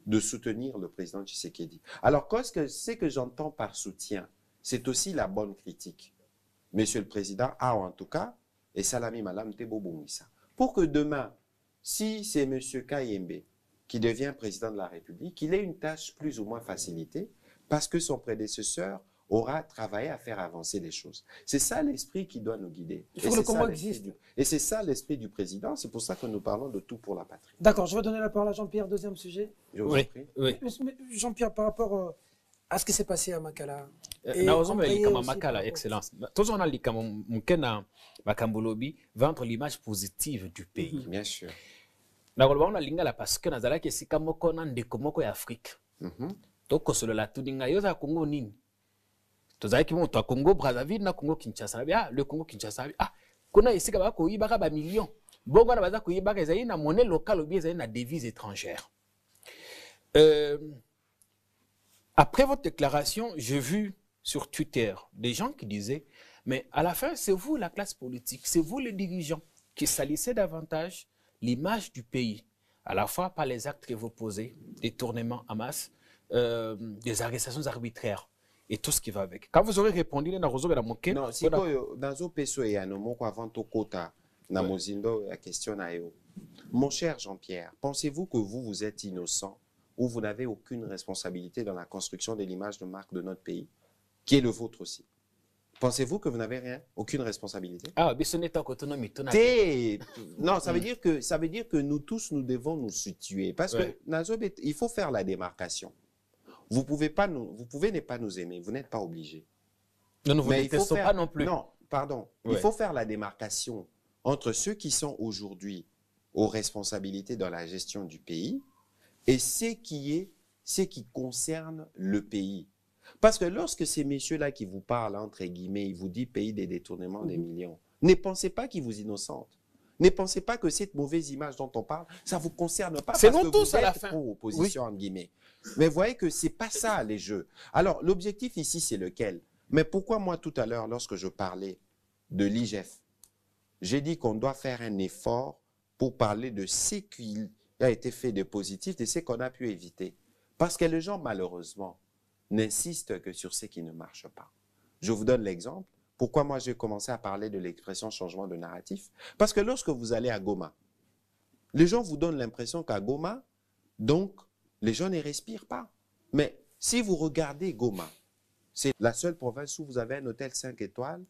de soutenir le président Tshisekedi. Alors, qu'est-ce que j'entends par soutien? C'est aussi la bonne critique. Monsieur le Président, en tout cas, et Salami Malam Tebobongisa, pour que demain, si c'est Monsieur Kayembe qui devient président de la République, il ait une tâche plus ou moins facilitée, parce que son prédécesseur aura travaillé à faire avancer les choses. C'est ça l'esprit qui doit nous guider. Il faut que le combat existe. Et c'est ça l'esprit du président, c'est pour ça que nous parlons de tout pour la patrie. D'accord, je vais donner la parole à Jean-Pierre, deuxième sujet. Je vous en Oui, prie. oui. Mais Jean-Pierre, par rapport à ce qui s'est passé à Makala. Et Naozomba embrayé likama aussi makala, par- excellence. Tozona likama mukena makambolobi vendre l'image positive du pays. Bien sûr. Nakoloba on lingala parce que nazalaki esika moko na ndeko moko ya Afrique. Mhm. Tokosolola tuninga yoza Congo nini? Tozalaki moto ya Congo Brazzaville na Congo Kinshasa. Le Congo Kinshasa. Kuna esika ba koyibaka ba millions. Bongo na baza koyibaka ezali na monnaie locale ou bien ezali na devise étrangère. Après votre déclaration, j'ai vu sur Twitter des gens qui disaient, mais à la fin, c'est vous la classe politique, c'est vous les dirigeants qui salissez davantage l'image du pays, à la fois par les actes que vous posez, des tournements en masse, des arrestations arbitraires et tout ce qui va avec. Quand vous aurez répondu, Non, si dans peso et anomoko avant tokota na mozindo la question na yo. Mon cher Jean-Pierre, pensez-vous que vous êtes innocent ou vous n'avez aucune responsabilité dans la construction de l'image de marque de notre pays, qui est le vôtre aussi? Pensez-vous que vous n'avez rien, aucune responsabilité? Ah, mais ce n'est pas autonomie. Non, ça veut dire que nous tous, nous devons nous situer. Parce que Nazobe, il faut faire la démarcation. Vous pouvez ne pas nous aimer, vous n'êtes pas obligé. Non, nous vous Mais il faut détestons faire, pas non plus. Non, pardon. Ouais. Il faut faire la démarcation entre ceux qui sont aujourd'hui aux responsabilités dans la gestion du pays et ce qui concerne le pays. Parce que lorsque ces messieurs-là qui vous parlent, entre guillemets, ils vous disent pays des détournements des millions, ne pensez pas qu'ils vous innocentent. Ne pensez pas que cette mauvaise image dont on parle, ça ne vous concerne pas. C'est parce nous que tous vous à la êtes fin. pro-opposition, entre guillemets. Mais vous voyez que ce n'est pas ça, les jeux. Alors, l'objectif ici, c'est lequel? Mais pourquoi moi, tout à l'heure, lorsque je parlais de l'IGF, j'ai dit qu'on doit faire un effort pour parler de ce qui a été fait de positif, de ce qu'on a pu éviter. Parce que les gens, malheureusement, n'insistent que sur ce qui ne marche pas. Je vous donne l'exemple. Pourquoi moi j'ai commencé à parler de l'expression changement de narratif? Parce que lorsque vous allez à Goma, les gens vous donnent l'impression qu'à Goma, donc, les gens ne respirent pas. Mais si vous regardez Goma, c'est la seule province où vous avez un hôtel 5 étoiles,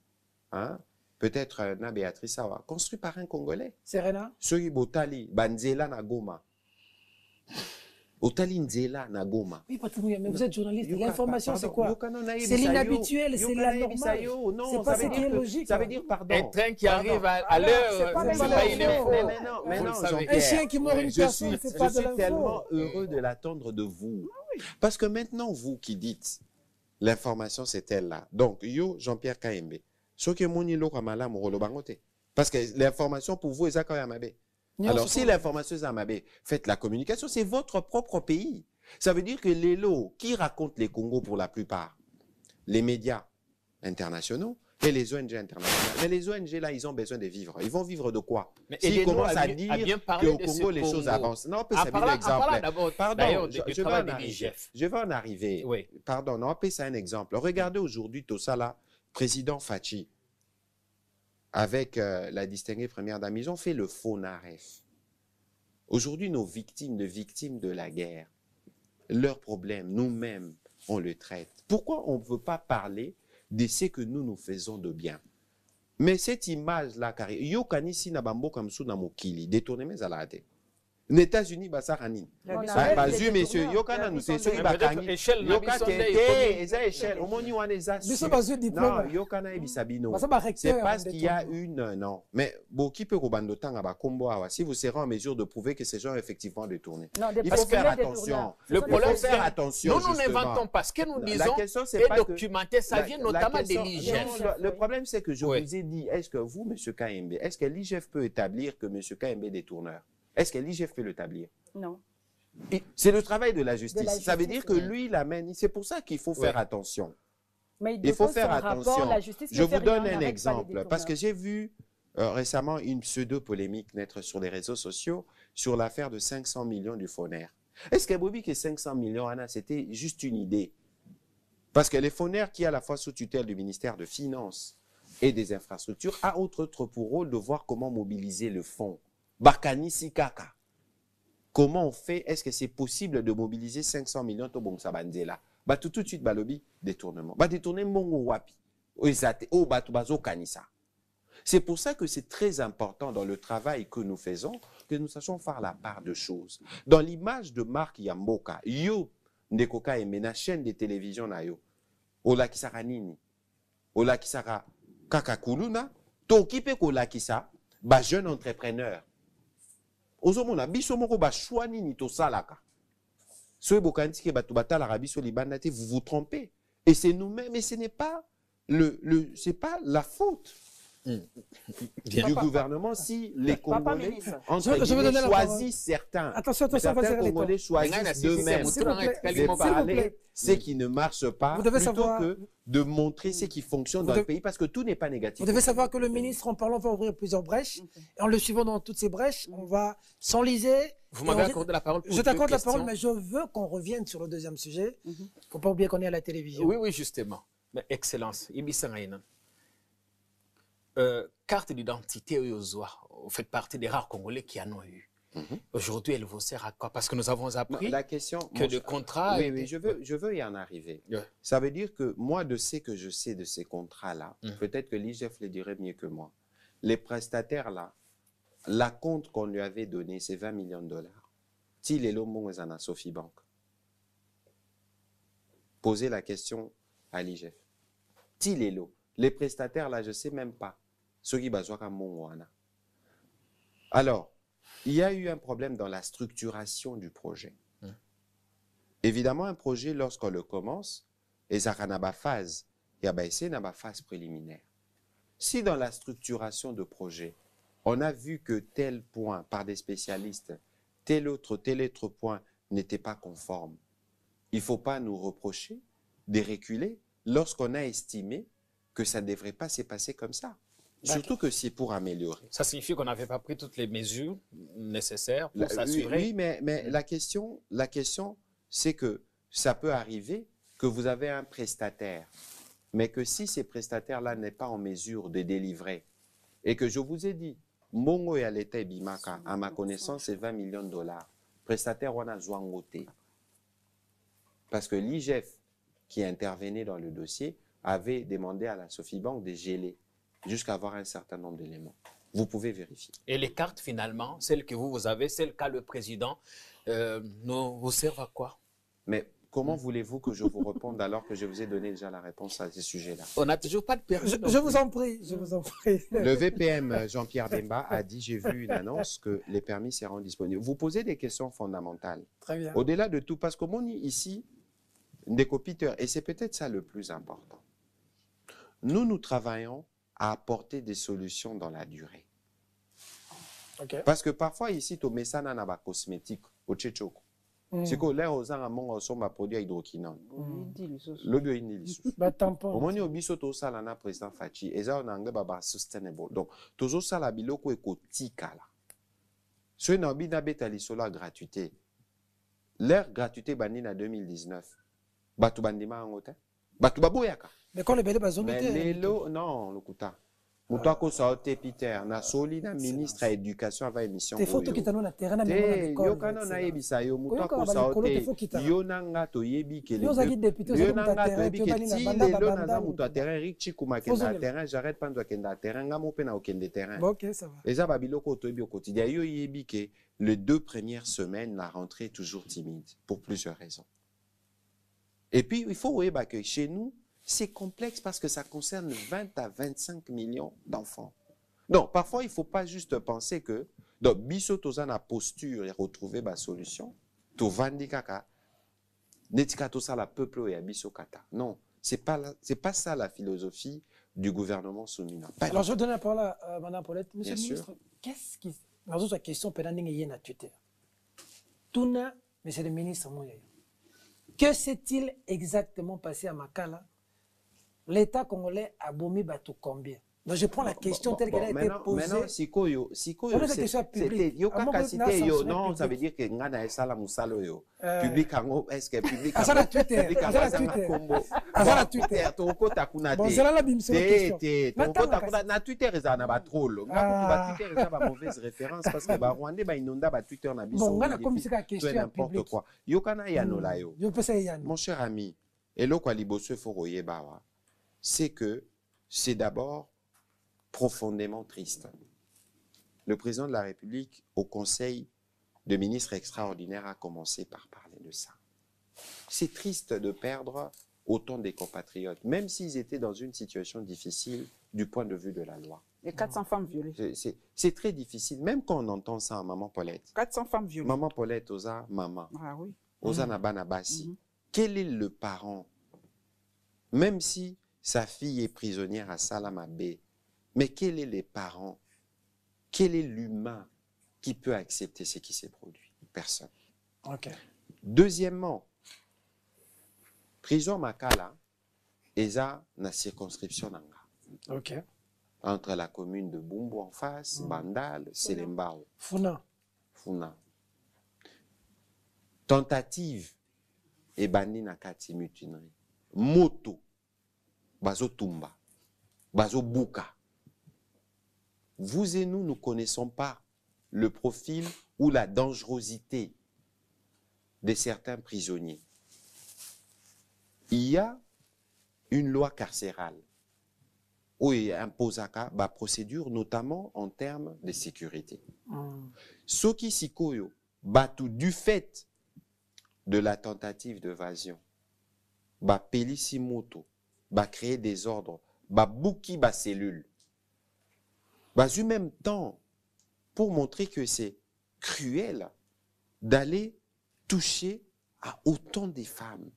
hein, peut-être na Béatrice Awa, construit par un Congolais. Serena? Soki Botali, Banzela na Goma. Otali Nzela na Goma. Oui, Patrick, mais vous êtes journaliste. L'information, c'est Pardon, quoi? Yokano Naïb C'est Sayo, l'inhabituel, c'est la Yokano Naïb normale. Sayo. Non, C'est pas ça ce veut qui est dire que- logique. Ça veut dire pardon. Un train qui Pardon. arrive à c'est pas l'heure, de c'est pas l'info. une info. Mais non, Vous le savez. Un chien qui mord une Je personne, suis, c'est pas de l'info. tellement heureux de l'attendre de vous. Parce que maintenant, vous qui dites, l'information c'est elle là. Donc, yo, Jean-Pierre Kayembe, ce que mon ilo kamala moro bangote. Parce que l'information pour vous est ça quand même. Alors, si l'information est Amabé, faites la communication, c'est votre propre pays. Ça veut dire que les lots qui racontent les Congos pour la plupart, les médias internationaux, et les ONG internationales. Mais les ONG, là, ils ont besoin de vivre. Ils vont vivre de quoi? Mais S'ils aidez-nous commencent à bien- dire à bien parler qu'au de Congo, ce les choses Congo. avancent. Non, on peut En ça parlant exemple. d'abord, Pardon, d'ailleurs, du je vais travail en de arriver. l'IGF. Je vais en arriver. Oui. Pardon, non, on peut ça un exemple. Regardez aujourd'hui tout ça là, président Fachi, avec la distinguée première dame, ils ont fait le faux NAREF. Aujourd'hui, nos victimes de la guerre, leurs problèmes, nous-mêmes, on le traite. Pourquoi on ne veut pas parler de ce que nous faisons de bien? Mais cette image-là, car yo kanisi na bambo comme sous na mokili, détourné mes alade. Les États-Unis, ça ranine. Bazu, messieurs, yo kana nous c'est ceux qui bakangi. Yo kate, eza échelle. Au moins, on est Biso bazu diplôme. non, yo kana ebisabino. Basa ba recteur. C'est parce qu'il y a une, non. Mais bon, qui peut robandotang à Bakombo Awa, si vous serez en mesure de prouver que ces gens ont effectivement détourné. Non, Il faut faire attention. Le problème, faut faire attention. nous justement. n'inventons pas. Ce que nous La disons question, c'est est pas que- documenté. Ça vient notamment de l'IGF. Non, le problème, c'est que je Oui. vous ai dit, est-ce que vous, M. KMB, est-ce que l'IGF peut établir que M. KMB est détourneur? Est-ce que l'IGF peut l'établir? Non. C'est le travail de la justice. Ça veut dire que oui. lui, il amène. C'est pour ça qu'il faut faire attention. Mais Il faut dépose faire son rapport, attention. la justice Je ne fait vous donne rien, un n'arrête pas les exemple, parce que détourneurs. j'ai vu récemment une pseudo-polémique naître sur les réseaux sociaux sur l'affaire de 500 millions du FONER. Est-ce que Bobby, que 500 millions, Anna, c'était juste une idée? Parce que les FONER, qui est à la fois sous tutelle du ministère de Finances et des Infrastructures, a autre pour rôle de voir comment mobiliser le fonds. Bakani Sikaka. Comment on fait? Est-ce que c'est possible de mobiliser 500 millions de bon sabandela? Bah tout de suite balobi détournement. Bah détourner mongo wapi. Oh bah tout bazo kanisa. C'est pour ça que c'est très important dans le travail que nous faisons que nous sachions faire la part de choses. Dans l'image de Marc Yamboka, yo ndekoka emena chaîne de télévision na yo. Ola kisara nini? Ola kisara kakakuluna. To kipe kola kisa ba jeune entrepreneur. Ozomona biso moko ba choix nini to salaka. Soy bokanti ke batu batala biso libanda te, vous vous trompez. Et c'est nous-mêmes, et ce n'est pas c'est pas la faute du gouvernement si les Congolais entre Je vais donner guillemets, la parole. choisissent certains. Attention, Certains vas-y, Congolais choisissent d'eux-mêmes S'il vous plaît, de s'il vous parler plaît. ce qui ne marche pas Vous devez plutôt savoir- que de montrer ce qui fonctionne dans Vous le pays parce que tout n'est pas négatif. Vous devez savoir que le ministre, en parlant, va ouvrir plusieurs brèches. Et en le suivant dans toutes ces brèches, on va s'enliser. Vous Et m'avez on- accordé la parole pour Je deux t'accorde la questions. parole, mais je veux qu'on revienne sur le deuxième sujet. Il ne faut pas oublier qu'on est à la télévision. Oui, oui, justement. Mais excellence. Ibissa Ngaïna. Carte d'identité Oyozoa. Vous faites partie des rares Congolais qui en ont eu. Aujourd'hui, elle vous sert à quoi? Parce que nous avons Non, appris la question, que le contrat. oui, était- oui, je veux y en arriver. Ouais. Ça veut dire que moi, de ce que je sais de ces contrats-là, peut-être que l'IGF le dirait mieux que moi. Les prestataires-là, la compte qu'on lui avait donnée, c'est 20 millions de dollars. S'il est l'homme, à Sophie Bank. Posez la question à l'IGF. S'il est l'eau. Les prestataires, là, je ne sais même pas. Ceux qui besoin comme Mongwana. Alors, il y a eu un problème dans la structuration du projet. Évidemment, un projet, lorsqu'on le commence, il y a une phase préliminaire. Si dans la structuration de projet, on a vu que tel point, par des spécialistes, tel autre point n'était pas conforme, il ne faut pas nous reprocher de reculer lorsqu'on a estimé que ça ne devrait pas se passer comme ça. Surtout que c'est pour améliorer. Ça signifie qu'on n'avait pas pris toutes les mesures nécessaires pour Oui, s'assurer. oui, mais la question, c'est que ça peut arriver que vous avez un prestataire, mais que si ces prestataires-là n'est pas en mesure de délivrer, et que je vous ai dit, Mongo et l'État Bimaka, à ma connaissance, c'est 20 millions de dollars. Prestataire, on a Zouangote. Parce que l'IGF, qui intervenait dans le dossier, avait demandé à la Sophie Bank de geler jusqu'à avoir un certain nombre d'éléments. Vous pouvez vérifier. Et les cartes, finalement, celles que vous avez, celles qu'a le président, vous servent à quoi? Mais comment voulez-vous que je vous réponde alors que je vous ai donné déjà la réponse à ce sujet-là? On n'a toujours pas de permis. Je vous en prie, je vous en prie. Le VPM Jean-Pierre Bemba a dit, j'ai vu une annonce que les permis seront disponibles. Vous posez des questions fondamentales. Très bien. Au-delà de tout, parce que mon ici, des copiteurs, et c'est peut-être ça le plus important. Nous travaillons à apporter des solutions dans la durée. Ok. Parce que parfois ici, tu mets ça dans la cosmétique, au tchétchoko. C'est que là, aux gens sont produits à hydroquinone. Le bioïndilis. Au moins, au biso to ça la président Fachi. Et ça, on a un sustainable. Donc, toujours ça la biloko ekotika là. Ce n'a pas été la gratuité. L'ère gratuité bani en 2019. Batu bandima en hôtel. Batu baboyaka. Mais quand les bébés bazon non, le kuta. Moutako saote Peter, na soli na ministre à éducation avant émission. Te photo qui t'annonce na terrain na l'école. Yo kana na yebisa yo moutako saote. Yo nanga to yebi ke le. Yo zaki député yo nanga to yebi ke ti lelo naza muto a terrain Richi kuma kenda terrain, j'arrête pas de kenda terrain, nga mo pe na okende terrain. OK, ça va. Et ça babiloko to yebi au quotidien. Yo yebi ke les 2 premières semaines la rentrée est toujours timide pour plusieurs raisons. Et puis il faut voir que chez nous c'est complexe parce que ça concerne 20 à 25 millions d'enfants. Donc, parfois, il ne faut pas juste penser que, donc, biso toza na posture et retrouver ma solution, to vandi kaka, netika to ça la peuple et biso kata. Non, c'est pas ça la philosophie du gouvernement soumis. Alors, je donne la parole à Mme Paulette. Monsieur Bien le ministre, sûr. qu'est-ce qui... Dans une question, pendant que vous Twitter. Touna, monsieur le ministre, que s'est-il exactement passé à Makala? L'État congolais a bombé bateau combien? Donc je prends la question telle qu'elle a été posée. Maintenant, Sikoyo, c'était Yoka cité yo, non, ça veut dire que ngana esala musalo yo. Public ango, est-ce que public ango? Azala Twitter, azala Twitter. Azala Twitter. Toko takuna te. Bon, c'est là la bim, c'est la question. Toko takuna na Twitter ezana ba troll. Ngako ba Twitter ezana ba mauvaise référence parce que ba Rwandais ba inonda ba Twitter na biso. Bon, ngana comme c'est la question n'importe quoi. Yoka na yanola yo. Je peux ça yan. Mon cher ami, et lo kwa liboso fo royeba wa. C'est que c'est d'abord profondément triste. Le président de la République, au Conseil de ministres extraordinaires, a commencé par parler de ça. C'est triste de perdre autant des compatriotes, même s'ils étaient dans une situation difficile du point de vue de la loi. Et 400 femmes violées. C'est très difficile, même quand on entend ça à Maman Paulette. 400 femmes violées. Maman Paulette, Oza, maman. Ah oui. Oza Nabana Bassi. Quel est le parent? Même si sa fille est prisonnière à Salama Bay, mais quels sont les parents? Quel est l'humain qui peut accepter ce qui s'est produit? Personne. Okay. Deuxièmement, prison Makala, eza na circonscription nanga. Okay. Entre la commune de Bumbu en face, Bandal, Selembao. Funa. Tentative et bandi na kati mutinerie. Moto, bazo tumba, bazo buka. Vous et nous ne connaissons pas le profil ou la dangerosité de certains prisonniers. Il y a une loi carcérale où il impose la procédure, notamment en termes de sécurité. Ce qui sikoyo, batu du fait de la tentative d'évasion, ba pelisi moto, ba créer des ordres, ba bouki ba cellule. En même temps, pour montrer que c'est cruel d'aller toucher à autant de femmes.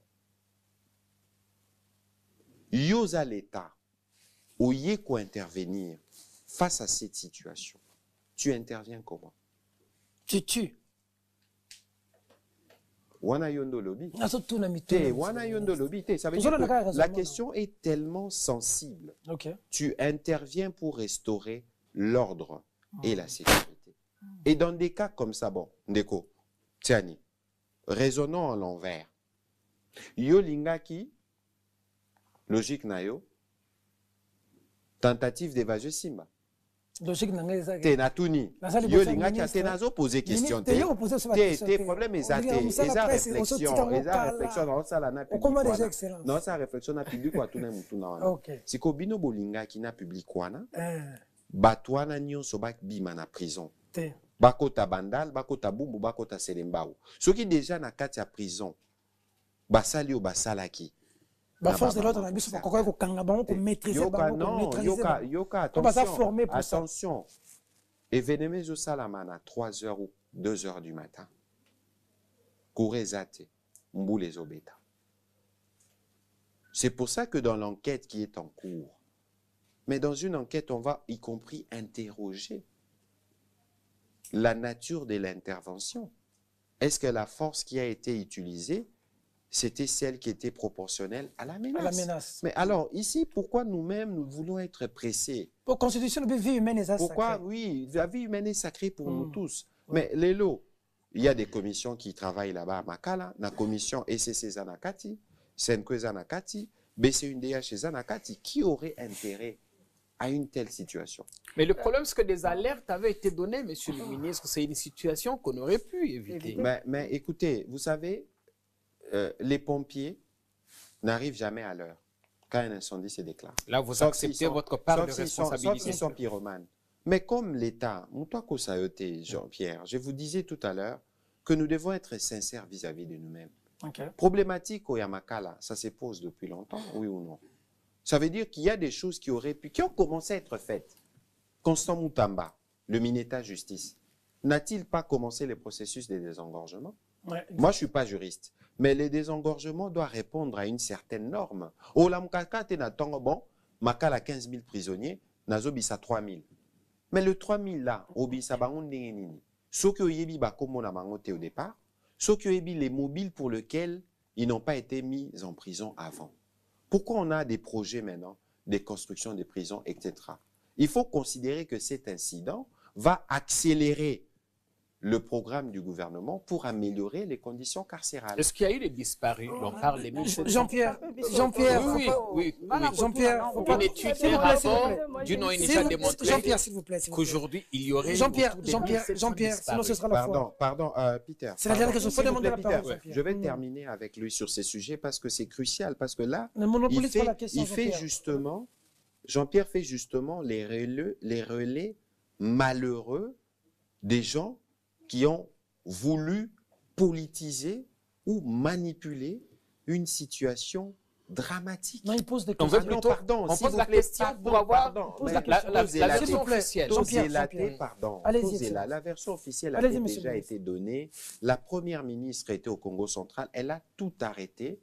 Yosa l'État, au yeko intervenir face à cette situation. Tu interviens comment? Tu tues. Wana yondo lobi. Wana yondo lobi. Ça veut dire que la question est tellement sensible. Okay. Tu interviens pour restaurer l'ordre et la sécurité. Et dans des cas comme ça, bon, Ndeko, Tiani, raisonnons à l'envers. Yo lingaki, logique na yo, tentative d'évasion Simba. Logique na nga te natuni. Yo lingaki a te nazo poser question. Te problème eza te, eza réflexion dans ça la na public. Non, ça réflexion na public wa tuna mutuna wana. Siko bino bolingaki na public wana. Batwana nyonso bima na prison. Bakota Bandal, bakota Bumbu, bakota Selembao. Ceux qui déjà na kati ya prison, basali ou basalaki. Ba force de l'autre na biso ko kanga bango ko maîtriser bango ko maîtriser. Yoka attention. Événement au Salaman à 3h ou 2h du matin. Kourezate, Mboulé Zobeta. C'est pour ça que dans l'enquête qui est en cours, mais dans une enquête, on va y compris interroger la nature de l'intervention. est-ce que la force qui a été utilisée, c'était celle qui était proportionnelle à la menace? À la menace. Mais alors, ici, pourquoi nous-mêmes, nous voulons être pressés? Pour la constitution de vie humaine, ça Pourquoi? sacré. Oui, la vie humaine est sacrée pour nous tous. Oui. Mais les lots, il y a des commissions qui travaillent là-bas à Makala, la commission ECC Zanakati, Senko Zanakati, BCUNDH Zanakati, qui aurait intérêt à une telle situation? Mais le problème, c'est que des alertes avaient été données, monsieur le ministre. C'est une situation qu'on aurait pu éviter. Mais écoutez, vous savez, les pompiers n'arrivent jamais à l'heure quand un incendie se déclare. Là, vous Sauf acceptez s'ils sont- votre part sauf de s'ils sont- responsabilité. Sauf s'ils sont pyromanes. Mais comme l'État, Moutouako Sayote, Jean-Pierre, je vous disais tout à l'heure que nous devons être sincères vis-à-vis de nous-mêmes. Ok. Problématique au Yamakala, ça se pose depuis longtemps, oui ou non? Ça veut dire qu'il y a des choses qui ont commencé à être faites. Constant Moutamba, le Mineta Justice, n'a-t-il pas commencé le processus de désengorgement? Ouais. Moi, je ne suis pas juriste, mais les désengorgements doivent répondre à une certaine norme. Au Lamkaka, tu bon, Makala 15 000 prisonniers, Nazobisa 3 000. Mais le 3 000 là, Obisa Bangon Nini, ce que Yebi Bakomo Namangote au départ, ce que Yebi les mobiles pour lesquels ils n'ont pas été mis en prison avant. Pourquoi on a des projets maintenant, des constructions de prisons, etc. Il faut considérer que cet incident va accélérer le programme du gouvernement pour améliorer les conditions carcérales. Est-ce qu'il y a eu des disparus? On parle des 1700. Jean-Pierre, Oui, Jean-Pierre, Jean-Pierre, faut pas- une étude, s'il vous un plaît, s'il vous rapport plaît. d'une ONG S'il a vous- démontré Jean-Pierre, s'il vous plaît. s'il vous plaît. qu'aujourd'hui, il y aurait Jean-Pierre, autour de Jean-Pierre, 1700 Jean-Pierre, sinon ce sera la fois. Pardon, Peter. C'est la dernière question. Il faut S'il vous demander plaît, la parole, Peter, Jean-Pierre. je vais terminer avec lui sur ces sujets parce que c'est crucial, parce que là, Ne monopolise pas la question, il fait Jean-Pierre. justement, Jean-Pierre fait justement les relais malheureux des gens qui ont voulu politiser ou manipuler une situation dramatique. Non, il pose des On veut questions. plutôt- pardon, on s'il pose vous la plaît, question pour avoir pose mais la question. la posez la version S'il vous plaît. officielle. Jean-Pierre, Posez-la, pardon. Allez-y, Posez-la. monsieur. La version officielle a Allez-y, monsieur déjà le ministre. été donnée. La première ministre était au Congo central. Elle a tout arrêté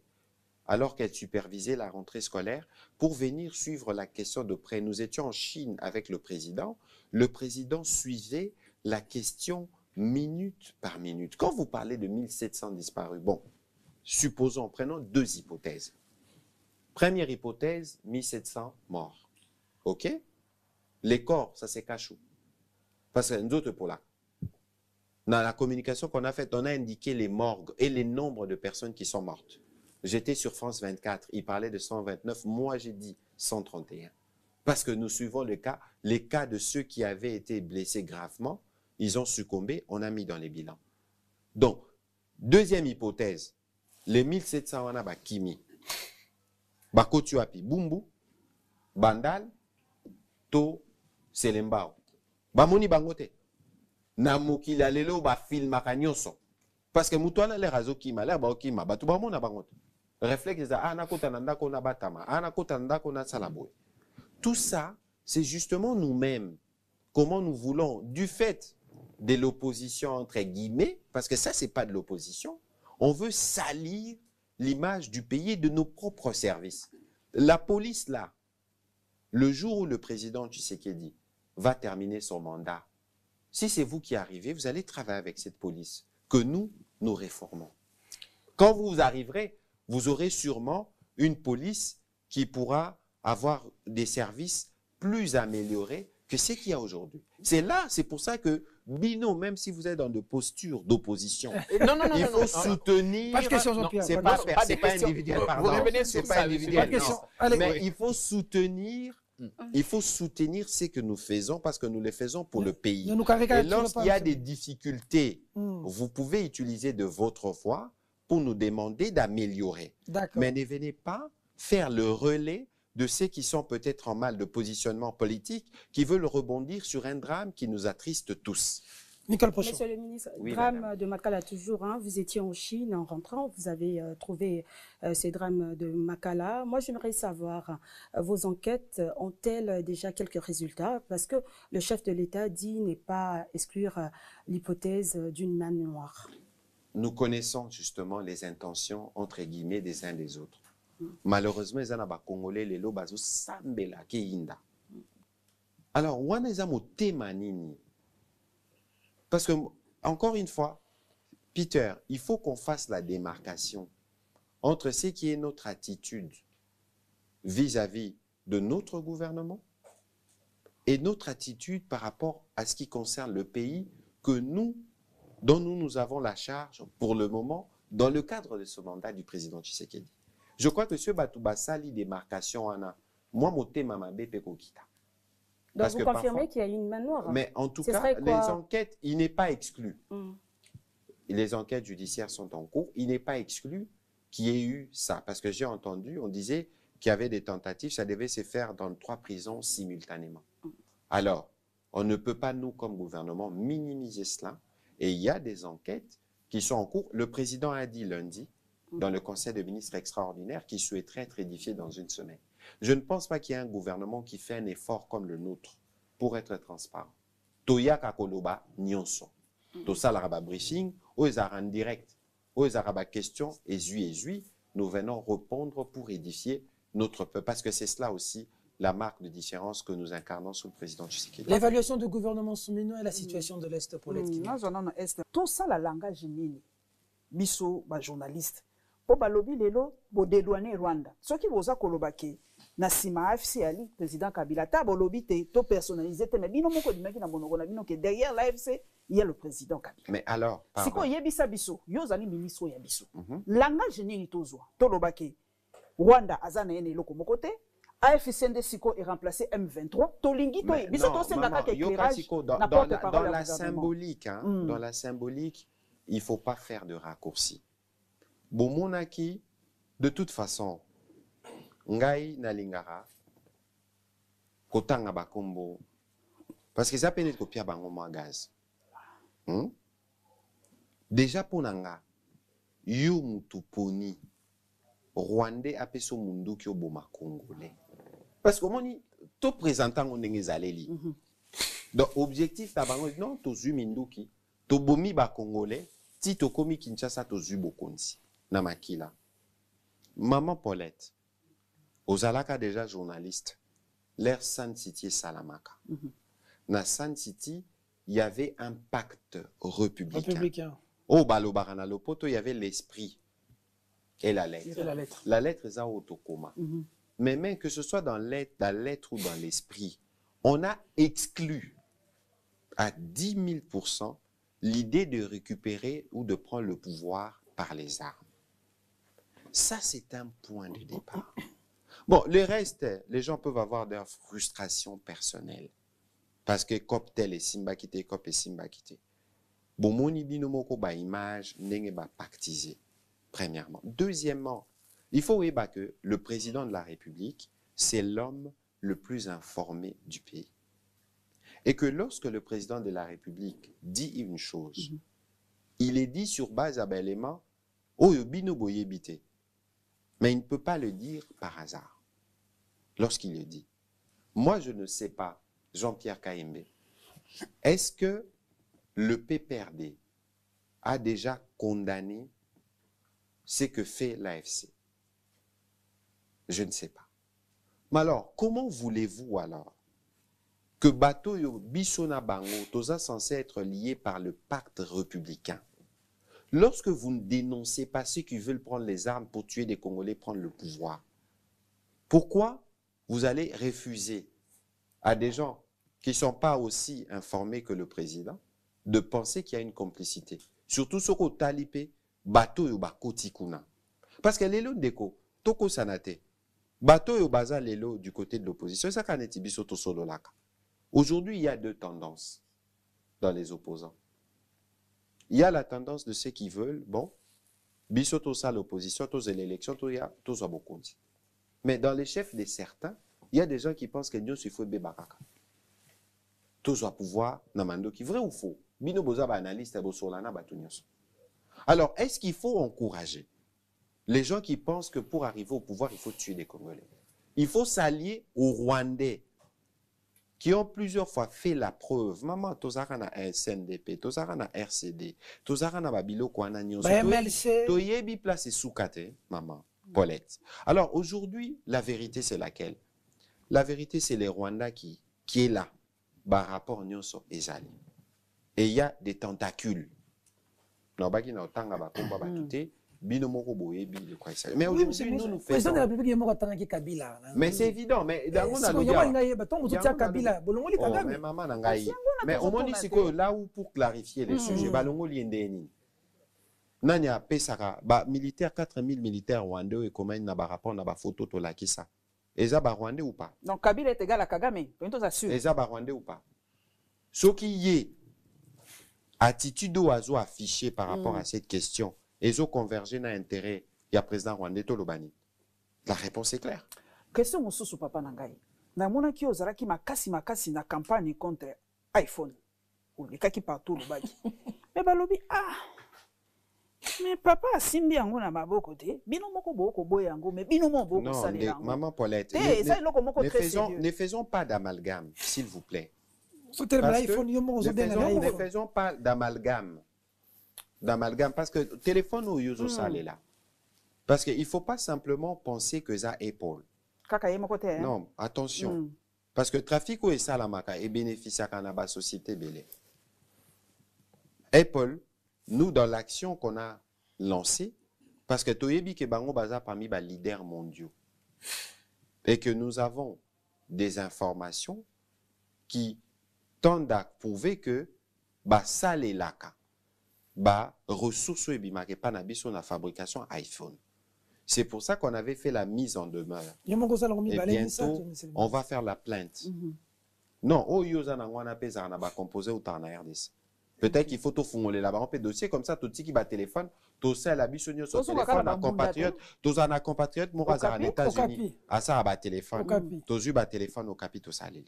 alors qu'elle supervisait la rentrée scolaire pour venir suivre la question de près. Nous étions en Chine avec le président. Le président suivait la question minute par minute. Quand vous parlez de 1700 disparus, bon, supposons, prenons deux hypothèses. Première hypothèse, 1700 morts. OK? Les corps, ça c'est cachou. Parce que nous autres, pour là, dans la communication qu'on a faite, on a indiqué les morgues et les nombres de personnes qui sont mortes. J'étais sur France 24, il parlait de 129, moi j'ai dit 131. Parce que nous suivons les cas de ceux qui avaient été blessés gravement, ils ont succombé, on a mis dans les bilans. Donc, deuxième hypothèse, les 1700 wana bakimi, bakotuapi bumbu, bandal, to selembao. Bamoni bangote. Na mokili alelo ba filmaka nyonso. Parce que mutuala le razo kima, le ba okima, batu bamona bangote. Réflexe za ana kota na ndako na batama, ana kota na ndako na salaboy. Tout ça, c'est justement nous-mêmes. Comment nous voulons, du fait de l'opposition entre guillemets, parce que ça c'est pas de l'opposition, on veut salir l'image du pays et de nos propres services. La police là, le jour où le président Tshisekedi va terminer son mandat, si c'est vous qui arrivez, vous allez travailler avec cette police que nous réformons. Quand vous arriverez, vous aurez sûrement une police qui pourra avoir des services plus améliorés que ce qu'il y a aujourd'hui. C'est pour ça que Bino, même si vous êtes dans des postures d'opposition, Non, il faut soutenir. Pas de question, Jean-Pierre. C'est Pas pas, de- pas individuel, Vous pardon. revenez C'est sur pas ça, individuel. Pas de non. question. Allez, Mais oui. il faut soutenir ce que nous faisons parce que nous le faisons pour le pays. Ne nous Et caricaturez pas, lorsqu'il y a monsieur. des difficultés, Hmm. vous pouvez utiliser de votre voix pour nous demander d'améliorer. D'accord. Mais ne venez pas faire le relais de ceux qui sont peut-être en mal de positionnement politique, qui veulent rebondir sur un drame qui nous attriste tous. Nicole Pochon. Monsieur le ministre, Oui, drame madame. de Makala toujours, hein, vous étiez en Chine en rentrant, vous avez trouvé ces drames de Makala. Moi, j'aimerais savoir, vos enquêtes ont-elles déjà quelques résultats? Parce que le chef de l'État dit ne pas exclure l'hypothèse d'une main noire. Nous connaissons justement les intentions, entre guillemets, des uns des autres. Malheureusement, les Congolais, les lots, bazo sambela keinda. Alors, wana eza motema nini? Parce que, encore une fois, Peter, il faut qu'on fasse la démarcation entre ce qui est notre attitude vis-à-vis de notre gouvernement et notre attitude par rapport à ce qui concerne le pays dont nous avons la charge pour le moment dans le cadre de ce mandat du président Tshisekedi. Je crois que ce Batouba sali démarcation, moi, mon thème m'a Kokita. Donc vous confirmez qu'il y a une main noire? Mais en tout cas, les enquêtes, il n'est pas exclu. Les enquêtes judiciaires sont en cours. Il n'est pas exclu qu'il y ait eu ça. Parce que j'ai entendu, on disait qu'il y avait des tentatives, ça devait se faire dans 3 prisons simultanément. Alors, on ne peut pas, nous, comme gouvernement, minimiser cela. Et il y a des enquêtes qui sont en cours. Le président a dit lundi, dans le Conseil des ministres extraordinaire, qu'il souhaiterait être édifié dans 1 semaine. Je ne pense pas qu'il y ait un gouvernement qui fait un effort comme le nôtre pour être transparent. Toya Kakoloba Nyonso. Tosa l'araba briefing, aux en direct, aux arabes questions, et nous venons répondre pour édifier notre peuple. Parce que c'est cela aussi la marque de différence que nous incarnons sous le président Tshisekedi. L'évaluation du gouvernement Soumino et la situation de l'Est pour l'Est. Tout ça, la langage nini, biso, journaliste. Po balobi lelo, bo dédouaner Rwanda. Ce qui vous a kolobaki, Nassima AFC Ali, président Kabila, ta bolobi te, to personnalisé, mais bino moko di maki na bonogona bino que derrière l'AFC, il y a le président Kabila. Mais alors, pardon. Si ko yebisa biso, yozali ministre ya biso. Langage nini tozwa, to lobaki, Rwanda azana ene loko mokote, AFC Ndesiko est remplacé M23, tolingi to biso to senga ka éclairage dans la symbolique, dans la symbolique, il faut pas faire de raccourci. Bomonaki, de toute façon, ngai nalingara, kotanga bakombo, parce que ça peut être copié bango gaz. Déjà pour nanga, yo mutuponi, Rwandais apeso mundu ki oboma Congolais. Parce que mon to présentant on ngezaleli. Donc objectif tabango non to zu minduki, to bomi ba Congolais, ti to komi Kinshasa to zu bokonzi. Namakila. Maman Paulette, Ozalaka déjà journaliste, l'air Sun City et Salamaka. Na Sun City, il y avait un pacte républicain. Au Balobarana Lopoto, il y avait l'esprit et la lettre. La lettre est à Otokoma. Mais même que ce soit dans la lettre ou dans l'esprit, on a exclu à 10 000% l'idée de récupérer ou de prendre le pouvoir par les armes. Ça, c'est un point de départ. Bon, le reste, les gens peuvent avoir des frustrations personnelles. Parce que cop tel et simba kité, cop et simba kité. Bon, mon ibinomoko ba image, n'enge ba pactisé. Premièrement. Deuxièmement, il faut voir que le président de la République, c'est l'homme le plus informé du pays. Et que lorsque le président de la République dit une chose, il est dit sur base d'éléments, oh, bino boye bité. Mais il ne peut pas le dire par hasard. Lorsqu'il le dit. Moi, je ne sais pas, Jean-Pierre Kaembe, est-ce que le PPRD a déjà condamné ce que fait l'AFC? Je ne sais pas. Mais alors, comment voulez-vous alors que Bato yo Bissona Bango, toza censé être lié par le pacte républicain? Lorsque vous ne dénoncez pas ceux qui veulent prendre les armes pour tuer des Congolais, prendre le pouvoir, pourquoi vous allez refuser à des gens qui ne sont pas aussi informés que le président de penser qu'il y a une complicité? Surtout ce qu'on talipé, bateau yo bakotikuna. Parce que l'élo ndeko, toko sanate, bateau yo baza l'élo du côté de l'opposition, ça kaneti biso to solo laka. Aujourd'hui, il y a 2 tendances dans les opposants. Il y a la tendance de ceux qui veulent, bon, bisoto ça l'opposition, tous l'élection, tous beaucoup. Mais dans les chefs de certains, il y a des gens qui pensent que nous il faut bébaraka. Tous à pouvoir, namando qui vrai ou faux. Bino boza ba analyste bo solana batunyoso. Alors, est-ce qu'il faut encourager les gens qui pensent que pour arriver au pouvoir, il faut tuer des Congolais? Il faut s'allier aux Rwandais qui ont plusieurs fois fait la preuve. Maman, tozara na SNDP, tozara na RCD, tozara na babilo kwana nyonso. MLC. Toyebi place soukate, maman, Paulette. Alors aujourd'hui, la vérité c'est laquelle? La vérité c'est les Rwandais qui est là, par rapport nyonso ezali. Et il y a des tentacules. na baki na otanga ba komba ba tuté bino moko boye bi de quoi ça. Mais Oui, aujourd'hui nous le faisons. président de la République est mort à Kabila. Mais c'est évident, mais dans on a le Kabila, mais maman nangai. Mais au moins ici que là où pour clarifier les sujets, balongoli ndeni. Nanya pesaka ba militaire 4000 militaires rwandais et comment na ba rapport na ba photo to la kisa. Eza ba rwandais ou pas? Donc Kabila est égal à Kagame, on t'en assure. Eza ba rwandais ou pas? Ce qui y est attitude oiseau affichée par rapport à cette question, ils ont convergé dans l'intérêt il y a président rwandais Tolobani. La réponse est claire. Question mosusu papa nangai. Na mona ki ozaraki makasi na campagne contre iPhone. Ou les kaki partout le bagi. Mais balobi mais papa simbi yango na maboko te. Bino moko boko boy yango mais bino moko boko salela. Non, maman Paulette. Ne faisons pas d'amalgame, s'il vous plaît. Ne faisons pas d'amalgame. Parce que le téléphone ou use ça là. Parce qu'il ne faut pas simplement penser que ça épaule. Non, attention. Parce que le trafic ou ça la maka et bénéficie à la société belé. Apple, nous dans l'action qu'on a lancée, parce que Toyebi Kebango Baza parmi les leaders mondiaux, et que nous avons des informations qui tendent à prouver que ça les laka, ressources et bimake pas na biso na fabrication iPhone. C'est pour ça qu'on avait fait la mise en demeure. Et bientôt, on va faire la plainte. Non, oh yosa na ngwana pesa na ba composer ou na RDC. Peut-être qu'il faut tout fongoler là-bas. On peut dossier comme ça, tout ce qui bat téléphone, tout ça, la bisonio sur téléphone, un compatriote, tout ça, un compatriote, mon en États-Unis, à ça, à bas téléphone, tout ça, bas téléphone au capitaux salé.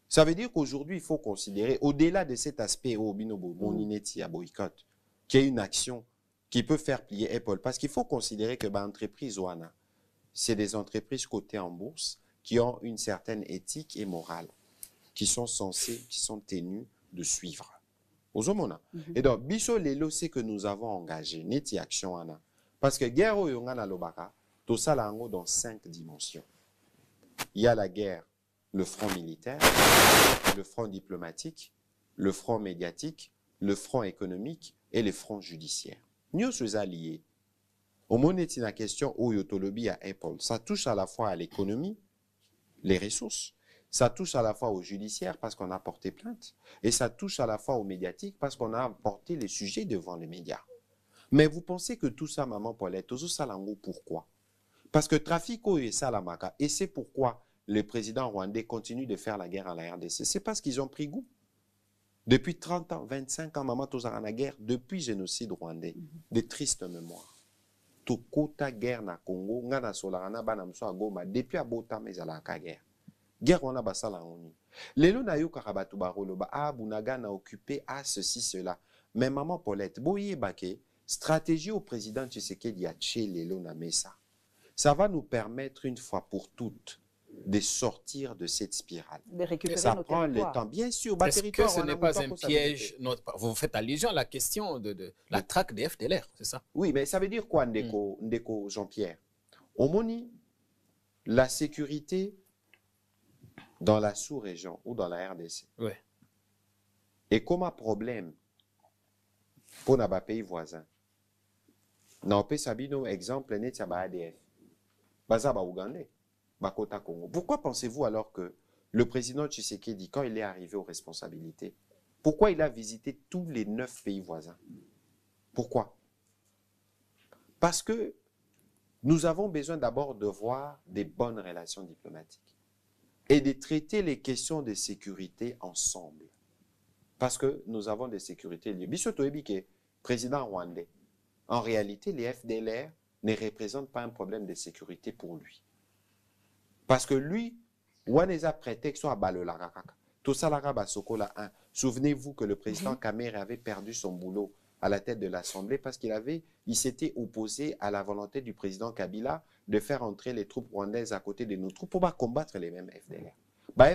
Ça veut dire qu'aujourd'hui, il faut considérer, au-delà de cet aspect, au binobo, mon inéti à boycott, qu'il y a une action qui peut faire plier Apple. Parce qu'il faut considérer que l'entreprise Oana, c'est des entreprises cotées en bourse qui ont une certaine éthique et morale, qui sont censées, qui sont tenues de suivre. Et donc, biso lelo, c'est que nous avons engagé, neti action ana. Parce que guerre au yongana lobaka, tout ça lango dans 5 dimensions. Il y a la guerre, le front militaire, le front diplomatique, le front médiatique, le front économique et le front judiciaire. Nous sommes alliés. Au moment où la question où yotolobi à Apple, ça touche à la fois à l'économie, les ressources. Ça touche à la fois au judiciaire parce qu'on a porté plainte et ça touche à la fois au médiatique parce qu'on a porté les sujets devant les médias. Mais vous pensez que tout ça, maman Paulette, tout ça, pourquoi? Parce que trafico et salamaka, et c'est pourquoi le président rwandais continue de faire la guerre à la RDC. C'est parce qu'ils ont pris goût. Depuis 30 ans, 25 ans, maman, tout ça en la guerre, depuis le génocide rwandais, de tristes mémoires. Tout kota guerre na Congo, ngana solarana banamso à Goma, depuis à Bota, mais à la guerre. Guerre on a basala oni. Lelo na yo karabatu barolo ba bunaga na occupé à ceci cela. Mais maman Paulette, boye baké stratégie au président Tshisekedi a tché lelo na mesa. Ça va nous permettre une fois pour toutes de sortir de cette spirale. De récupérer ça nos prend le territoires. temps, bien sûr. Est-ce que ce n'est pas un piège? Vous faites allusion à la question de la traque des FDLR, c'est ça? Oui, mais ça veut dire quoi, Ndeko Jean-Pierre? Au Moni, la sécurité dans la sous-région ou dans la RDC. Oui. Et comme un problème pour nos pays voisins. Nous avons exemple net à ADF. Bazaba Ougandais, Bakota Congo. Pourquoi pensez-vous alors que le président Tshisekedi, quand il est arrivé aux responsabilités, pourquoi il a visité tous les 9 pays voisins? Pourquoi? Parce que nous avons besoin d'abord de voir des bonnes relations diplomatiques et de traiter les questions de sécurité ensemble. Parce que nous avons des sécurités liées. Bissoto Ebike, président rwandais, en réalité, les FDLR ne représentent pas un problème de sécurité pour lui. Parce que lui, Waneza prétexte à Balolaraka. Tout ça, souvenez-vous que le président Kamer avait perdu son boulot à la tête de l'Assemblée parce il s'était opposé à la volonté du président Kabila de faire entrer les troupes rwandaises à côté de nos troupes pour combattre les mêmes FDLR.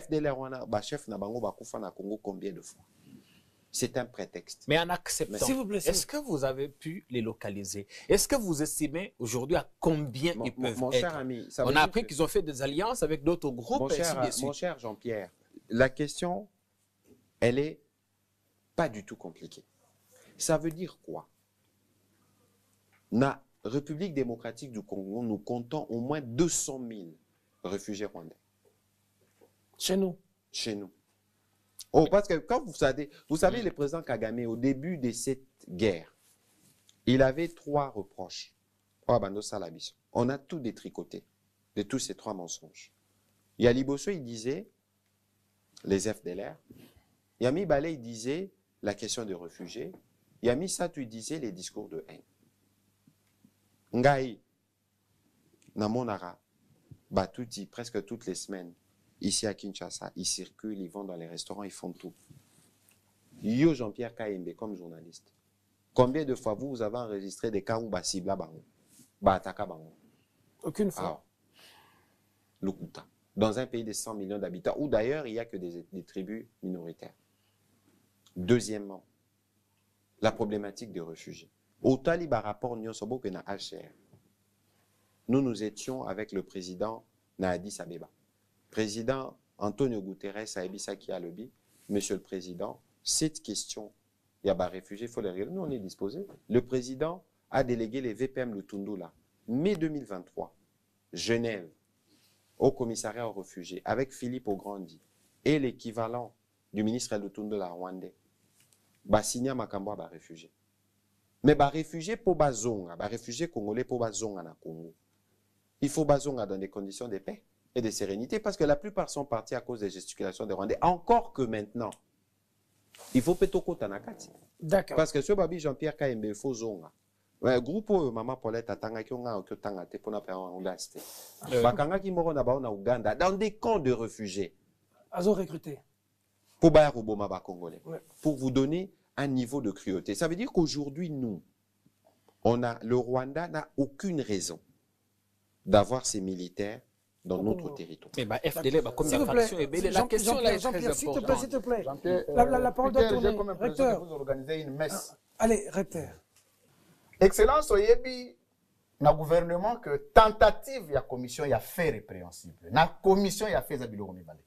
FDLR, chef Nabango Bakoufa na Congo combien de fois? C'est un prétexte. Mais en acceptant, est-ce que vous avez pu les localiser? Est-ce que vous estimez aujourd'hui à combien ils peuvent être? Cher ami, on a appris qu'ils ont fait des alliances avec d'autres groupes. Mon cher Jean-Pierre, la question, elle est pas du tout compliquée. Ça veut dire quoi? Na République démocratique du Congo, nous comptons au moins 200 000 réfugiés rwandais. Chez nous. Chez nous. Oh, parce que quand vous savez le président Kagame, au début de cette guerre, il avait 3 reproches. Oh, on a tout détricoté de tous ces 3 mensonges. Yaliboso, il disait les FDLR. Yami Balé, il disait la question des réfugiés. Yami Satou, il disait les discours de haine. Ngai, Namonara, Batouti, presque toutes les semaines, ici à Kinshasa, ils circulent, ils vont dans les restaurants, ils font tout. Yo Jean-Pierre Kayembe comme journaliste. Combien de fois vous avez enregistré des cas où Basibla Bango, Bataka Bango? Aucune fois. Ah, Lukuta. Dans un pays de 100 millions d'habitants, où d'ailleurs il n'y a que des tribus minoritaires. Deuxièmement, la problématique des réfugiés. Au Taliban rapport Nyonsobo que na HR. Nous étions avec le président na Addis Abeba. Président Antonio Guterres a Ebisa qui a le bi. Monsieur le Président, cette question, il y a des réfugiés, il faut les régler. Nous, on est disposés. Le président a délégué les VPM Lutundu là. Mai 2023, Genève, au commissariat aux réfugiés, avec Philippe Ograndi et l'équivalent du ministre Lutundu la Rwandais. Signa Makambo ba réfugiés. Mais les réfugiés pour bazonga, les réfugiés congolais pour bazonga na Congo. Il faut bazonga dans des conditions de paix et de sérénité parce que la plupart sont partis à cause des gesticulations des Rwandais. Encore que maintenant, il faut petoko tanakati. D'accord. Parce que ce babi Jean-Pierre Kayembe il faut zonga. Ouais, groupe Maman Paulette atanga ki onga ko tangate pour na pa ongaste. Bakanga ki moro na ba na Uganda dans des camps de réfugiés. Azo recruté. Pour ba Ruboma ba congolais. Ouais. Pour vous donner un niveau de cruauté. Ça veut dire qu'aujourd'hui, nous, le Rwanda n'a aucune raison d'avoir ses militaires dans notre territoire. Mais FDL, comme S'il vous plaît, la question là est très Jean-Pierre, s'il te plaît, importante. s'il te plaît. Jean-Pierre, La parole doit Peter, tourner. j'ai comme impression Recteur. que vous organisez une messe. Allez, recteur. Excellence Oyebi, na gouvernement que tentative ya commission ya fait répréhensible. Na commission ya fait zabilo mibale.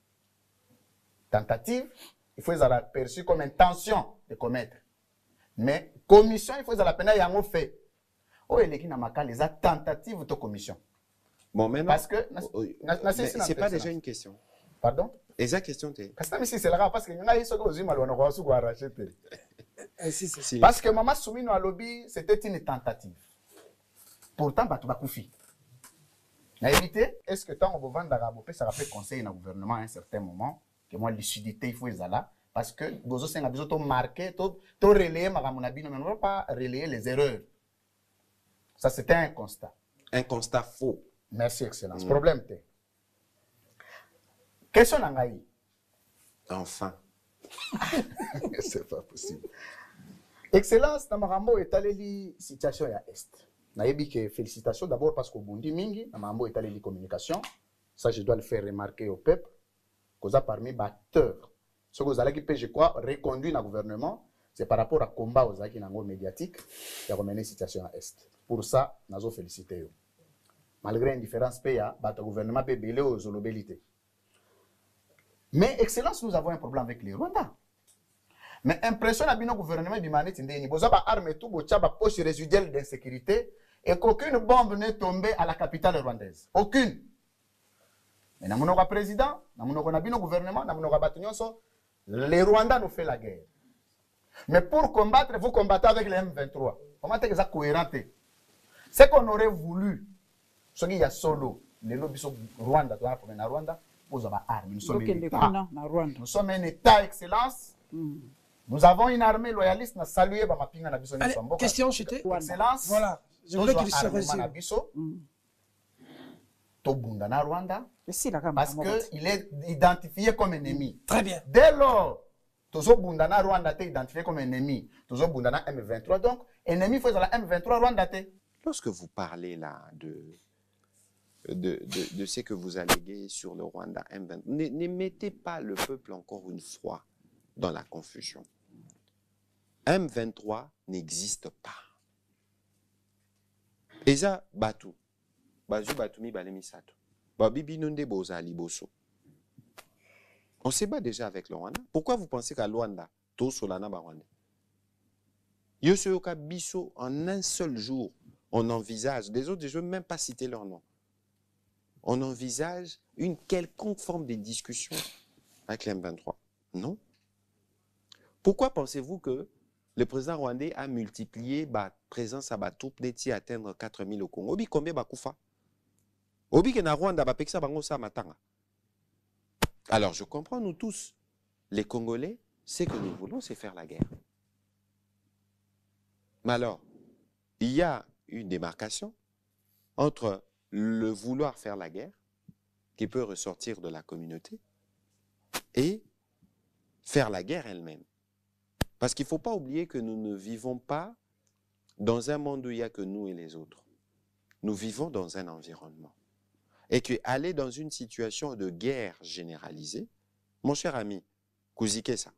Tentative, il faut être perçu comme intention de commettre. Mais commission, il faut être la peine yango fait. Oh, il est na makal les tentatives de commission. Bon, maintenant, Parce que c'est pas déjà une question. Pardon? Et la question t'es. C'est là parce que nous avons eu Si. parce que Maman Soumino à lobby, c'était une tentative. Pourtant, tu vas couper. Na éviter, est-ce que tant on va vendre d'Arabo, ça rappelle conseil dans le gouvernement à un certain moment, que moi, lucidité, il faut y aller. Parce que vous avez besoin de marquer, de relayer, mais on ne va pas relayer les erreurs. Ça, c'était un constat. Un constat faux. Merci, Excellence. Problème, t'es. Question Nangaï. Enfin. C'est pas possible. Excellence, Namarambo est allé li situation à Est. Naïbi que félicitations d'abord parce qu'au Bundi Mingi, Namarambo est allé li communication. Ça, je dois le faire remarquer au peuple. Cause parmi les acteurs. Ce que vous allez qui je crois, reconduit dans le gouvernement, c'est par rapport à combat aux acquis médiatique qui a ramené situation à Est. Pour ça, nous avons félicité. Malgré une différence paya, le gouvernement peut belé aux holobélités. Mais, Excellence, nous avons un problème avec les Rwandais. Mais impression à le gouvernement du Mané Tindéni, vous avez armé tout, vous avez poche résiduelle d'insécurité et qu'aucune bombe n'est tombée à la capitale rwandaise. Aucune. Mais nous avons un président, nous avons un gouvernement, nous avons un les Rwandais nous font la guerre. Mais pour combattre, vous combattez avec les M23. Comment est-ce que ça cohérent? C'est qu'on aurait voulu, ce qu'il y a solo, les lobbies sont Rwanda, Rwanda, vous avez armé. Nous sommes un État excellence. Nous avons une armée loyaliste. Nous saluons ma pinga na biso. Allez, question, j'étais. Excellence. Voilà. Je voulais qu'il se résume. Tobunda na Rwanda. Parce qu'il est identifié comme ennemi. Très bien. Dès lors, Tozo Bundana Rwanda est identifié comme ennemi. Tozo Bundana M23. Donc, ennemi, il faut la M23 Rwanda. Lorsque vous parlez là de ce que vous alléguez sur le Rwanda M23, ne mettez pas le peuple encore une fois dans la confusion. M23 n'existe pas. Et ça, Batu. Bazu Batumi Balemi Sato. Babibi Nunde Boza Liboso. On se bat déjà avec le Rwanda. Pourquoi vous pensez qu'à Rwanda, tout Solana Rwanda? Yosoyoka Biso, en un seul jour, on envisage, les autres, je ne veux même pas citer leur nom, on envisage une quelconque forme de discussion avec l'M23. Non. Pourquoi pensez-vous que le président rwandais a multiplié la présence à la troupe d'éti atteindre 4000 au Congo? Obi combien bakoufa? Obi que na Rwanda ba peksa bango sa matanga. Alors je comprends, nous tous, les Congolais, ce que nous voulons, c'est faire la guerre. Mais alors, il y a une démarcation entre le vouloir faire la guerre, qui peut ressortir de la communauté, et faire la guerre elle-même. Parce qu'il ne faut pas oublier que nous ne vivons pas dans un monde où il n'y a que nous et les autres. Nous vivons dans un environnement. Et qu'aller dans une situation de guerre généralisée, mon cher ami, Kouzike ça.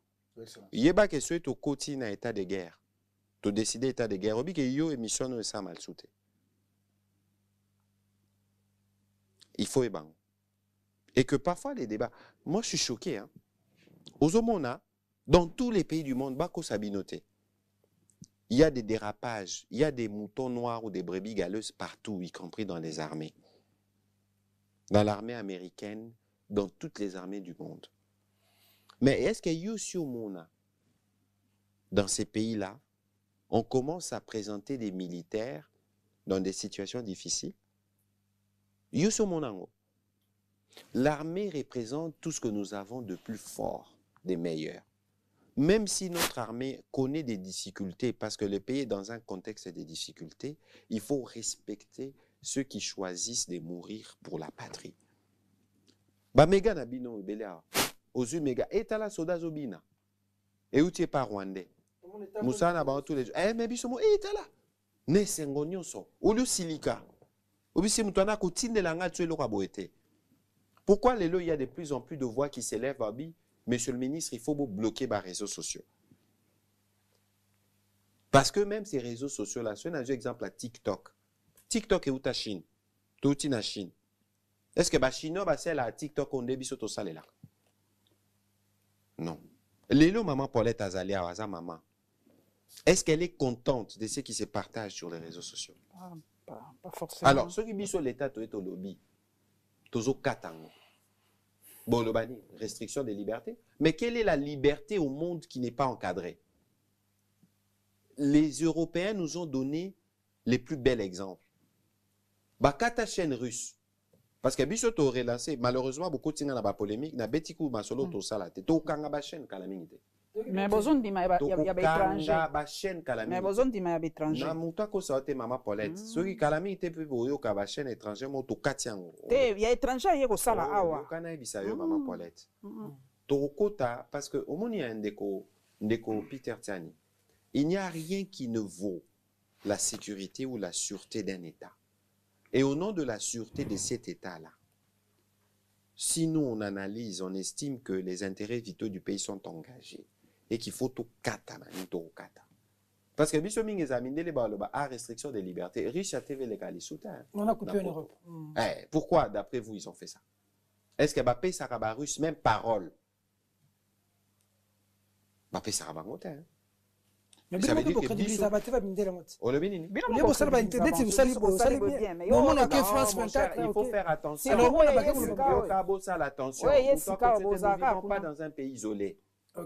Il n'y a pas que ce soit au quotidien un état de guerre. Tu décides état de guerre. Il y a émission de ça mal sauté. Il faut ébango. Et que parfois les débats, moi je suis choqué. Hein. Aux Omona, dans tous les pays du monde, Bako Sabinoté, il y a des dérapages, il y a des moutons noirs ou des brebis galeuses partout, y compris dans les armées. Dans l'armée américaine, dans toutes les armées du monde. Mais est-ce qu'il y a aussi au monde, dans ces pays-là, on commence à présenter des militaires dans des situations difficiles? Yusu Monango. L'armée représente tout ce que nous avons de plus fort, des meilleurs. Même si notre armée connaît des difficultés, parce que le pays est dans un contexte de difficultés, il faut respecter ceux qui choisissent de mourir pour la patrie. Ba mega na bino belea ozu mega etala soda zobina et utie pas rwandais. Moussa na ba tous les mais biso mo etala ne sengo nyonso olu silika. Obisi mutana ko tindela nga tue loka boete. Pourquoi les lois il y a de plus en plus de voix qui s'élèvent abi monsieur le ministre, il faut bloquer les réseaux sociaux. Parce que même ces réseaux sociaux-là, si on a un exemple à TikTok, TikTok est où ta Chine? Tout est en Chine. Est-ce que la Chine, c'est la TikTok, on débit sur tout ça là? Non. Lélo, maman Paulette Azali, Awaza, maman, est-ce qu'elle est contente de ce qui se partage sur les réseaux sociaux? Pas forcément. Alors, ceux qui vivent sur l'État, tu es au lobby. Tu es au Katango. Bon, le bani, restriction des libertés. Mais quelle est la liberté au monde qui n'est pas encadrée? Les Européens nous ont donné les plus bels exemples. Bakata chaîne russe. Parce que biso to relancé, malheureusement, beaucoup de gens dans la polémique, na betiku masolo to salate. To kanga ba chaîne kalamingite. Mais besoin de ma ya étranger. Ba chaîne kalamingite. Mais besoin de ma étranger. Na muta ko saote mama Paulette. Ceux qui kalamingite pe boyo ka ba chaîne étranger mo to katiango. Te ya étranger yeko sala awa. Kana ibisa yo mama Paulette. To kota parce que au monde il y a un ndeko Peter Tiani. Il n'y a rien qui ne vaut la sécurité ou la sûreté d'un État. Et au nom de la sûreté de cet État-là, si nous on analyse, on estime que les intérêts vitaux du pays sont engagés et qu'il faut tout kata, tout kata. Parce que biso mingi examiner les baloba à restriction des libertés, riche à TV légal soutien. On a coupé en Europe. Pourquoi d'après vous ils ont fait ça? Est-ce que Mbappé Saraba russe même parole? Mbappé Saraba motin. Mais ça veut dire que biso il faut faire attention. Nous ne vivons pas dans un pays isolé.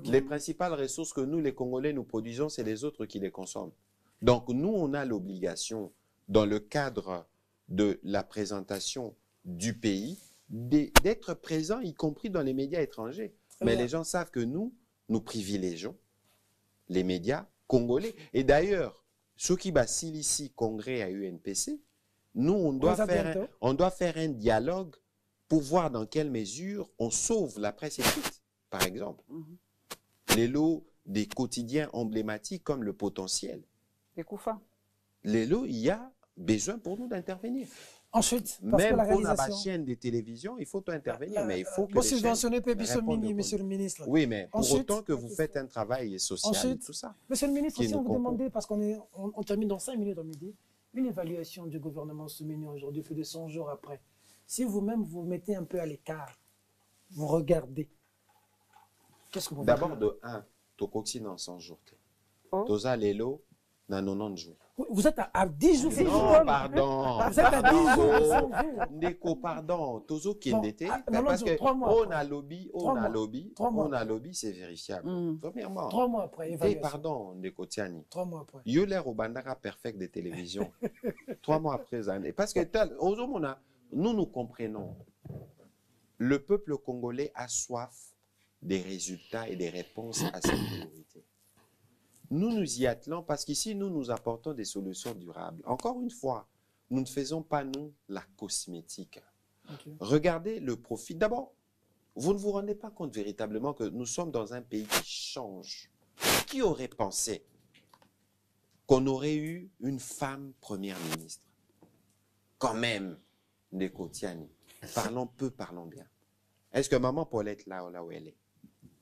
Les principales ressources que nous, les Congolais, nous produisons, c'est les autres qui les consomment. Donc nous, on a l'obligation, dans le cadre de la présentation du pays, d'être présents, y compris dans les médias étrangers. Mais les gens savent que nous privilégions les médias congolais. Et d'ailleurs, ceux qui basillent ici, Congrès à UNPC, nous, on doit faire un dialogue pour voir dans quelle mesure on sauve la presse écrite, par exemple. Les lots des quotidiens emblématiques comme le Potentiel. Les lots, il y a besoin pour nous d'intervenir. Ensuite, parce même que la pour la réalisation... chaîne de télévision, il faut intervenir, mais il faut que vous subventionnez Pébissomini, monsieur le ministre. Oui, mais pour ensuite, autant que vous faites un travail social ensuite, et tout ça. Monsieur le ministre, si on vous demandait, parce qu'on termine dans 5 minutes au midi, une évaluation du gouvernement Soumini aujourd'hui, plus de 100 jours après. Si vous-même vous mettez un peu à l'écart, vous regardez, qu'est-ce que vous D'abord, de 1, tu coxines en 100 jours. Tu as l'élo dans 90 jours. Vous êtes à 10 jours. Non, pardon. Vous êtes à 10 jours de 100 jours. Ndeko, pardon. Tozo qui Bon, était. non, Parce non, que 3 mois on après. a lobby, 3 on a mois. lobby, 3 mois on a lobby, c'est vérifiable. Premièrement. 3 mois après, Et évaluation. pardon, Ndeko Tiani. 3 mois après. Yo l'air au bandara perfect de télévision. 3 mois après année. Parce que nous comprenons. Le peuple congolais a soif des résultats et des réponses à cette priorité. Nous nous y attelons parce qu'ici, nous apportons des solutions durables. Encore une fois, nous ne faisons pas, nous, la cosmétique. Okay. Regardez le profit. D'abord, vous ne vous rendez pas compte véritablement que nous sommes dans un pays qui change. Qui aurait pensé qu'on aurait eu une femme première ministre? Quand même, Ndeko Tiani. Parlons peu, parlons bien. Est-ce que maman Paulette là où elle est?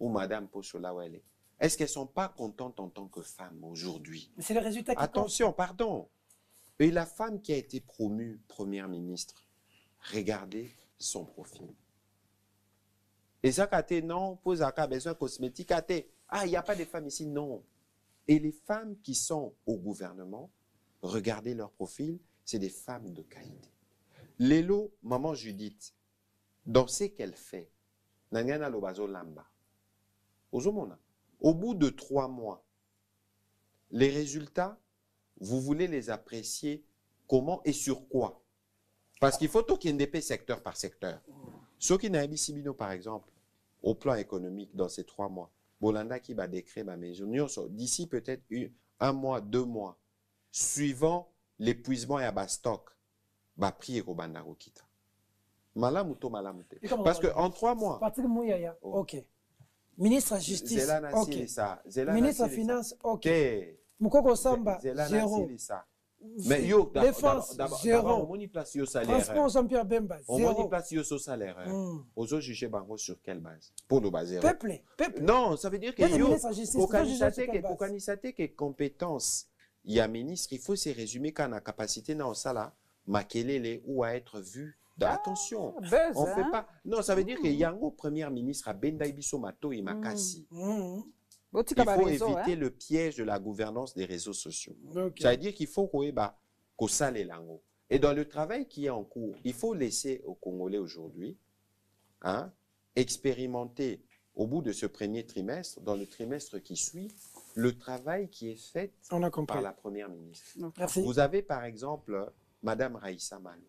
Ou madame Pocho là où elle est? Est-ce qu'elles ne sont pas contentes en tant que femmes aujourd'hui? C'est le résultat qui Attention, pardon. Et la femme qui a été promue première ministre, regardez son profil. Et ça, non, pose à besoin cosmétique, il n'y a pas de femmes ici, non. Et les femmes qui sont au gouvernement, regardez leur profil, c'est des femmes de qualité. Lélo, maman Judith, dans ce qu'elle fait, Nangana Lobazo Lamba, au bout de 3 mois, les résultats, vous voulez les apprécier comment et sur quoi? Parce qu'il faut tout qu'il y ait des secteur par secteur. Ce qui n'a pas par exemple, au plan économique, dans ces 3 mois, Bolanda qui va décrire ma maison, d'ici peut-être 1 mois, 2 mois, suivant l'épuisement et à stock, va prier au Bandarokita. Malamuto, malamute. Parce qu'en 3 mois. Patrick Mouyaya, ok. Ministre de la Justice, ok. Ministre de la Finance, ok. Moukoko Samba, 0. Mais yo, Défense, 0. On y place yo salaire. Transport Jean-Pierre Bemba, 0. On y place yo salaire. Aux autres juger bango sur quelle base? Pour le base 0. Peuple. Non, ça veut dire que yo, pour pour candidater que compétence, il y a ministre, il faut se résumer quand on a capacité dans ça là, makelele ou à être vu. Attention, on fait pas. Non, ça veut dire qu'il y a un premier ministre à Bendaïbiso Mato et Makassi. Il faut éviter le piège de la gouvernance des réseaux sociaux. Okay. Ça veut dire qu'il faut qu'on sale les langues. Et dans le travail qui est en cours, il faut laisser aux Congolais aujourd'hui expérimenter au bout de ce premier trimestre, dans le trimestre qui suit, le travail qui est fait par la première ministre. Merci. Vous avez par exemple Madame Raïssa Malo,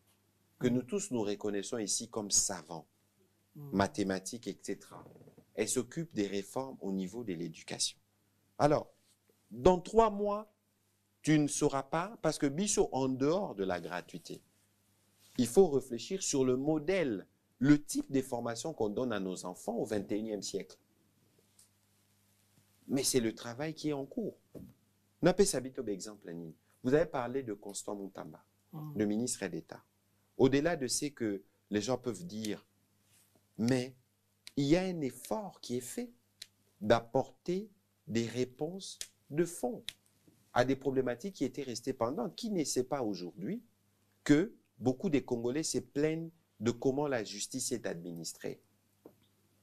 que nous tous nous reconnaissons ici comme savants, mathématiques, etc. Elle s'occupe des réformes au niveau de l'éducation. Alors, dans 3 mois, tu ne sauras pas, parce que Bichot, en dehors de la gratuité, il faut réfléchir sur le modèle, le type de formation qu'on donne à nos enfants au XXIe siècle. Mais c'est le travail qui est en cours. Napé Sabito, exemple, vous avez parlé de Constant Moutamba, le ministre d'État. Au-delà de ce que les gens peuvent dire, mais il y a un effort qui est fait d'apporter des réponses de fond à des problématiques qui étaient restées pendantes. Qui ne sait pas aujourd'hui que beaucoup des Congolais se plaignent de comment la justice est administrée?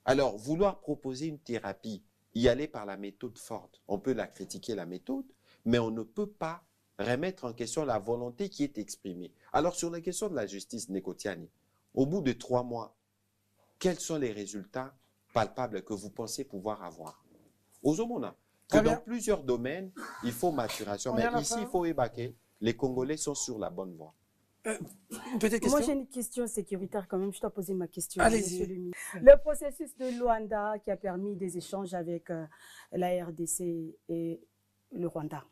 Alors, vouloir proposer une thérapie, y aller par la méthode forte, on peut la critiquer, la méthode, mais on ne peut pas remettre en question la volonté qui est exprimée. Alors, sur la question de la justice, Ndeko Tiani, au bout de 3 mois, quels sont les résultats palpables que vous pensez pouvoir avoir? Ozomona, que dans plusieurs domaines, il faut maturation. Mais ici, il faut évacuer. Les Congolais sont sur la bonne voie. Moi, j'ai une question sécuritaire quand même. Je dois poser ma question. Allez-y. Le processus de Luanda qui a permis des échanges avec la RDC et le Rwanda.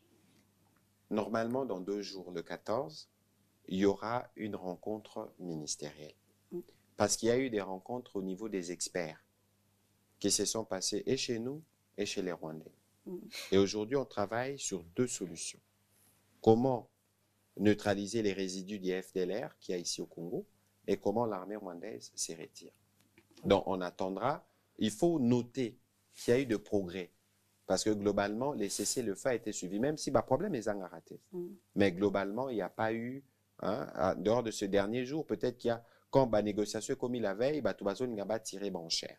Normalement, dans 2 jours, le 14, il y aura une rencontre ministérielle. Parce qu'il y a eu des rencontres au niveau des experts qui se sont passées et chez nous et chez les Rwandais. Et aujourd'hui, on travaille sur 2 solutions. Comment neutraliser les résidus du FDLR qu'il y a ici au Congo et comment l'armée rwandaise s'y retire. Donc, on attendra. Il faut noter qu'il y a eu de progrès. Parce que globalement, les cessez-le-feu a été suivi, même si le problème est raté. Mais globalement, il n'y a pas eu, en dehors de ce dernier jour, peut-être qu'il y a, quand la négociation est commise la veille, tout le monde n'a tiré cher.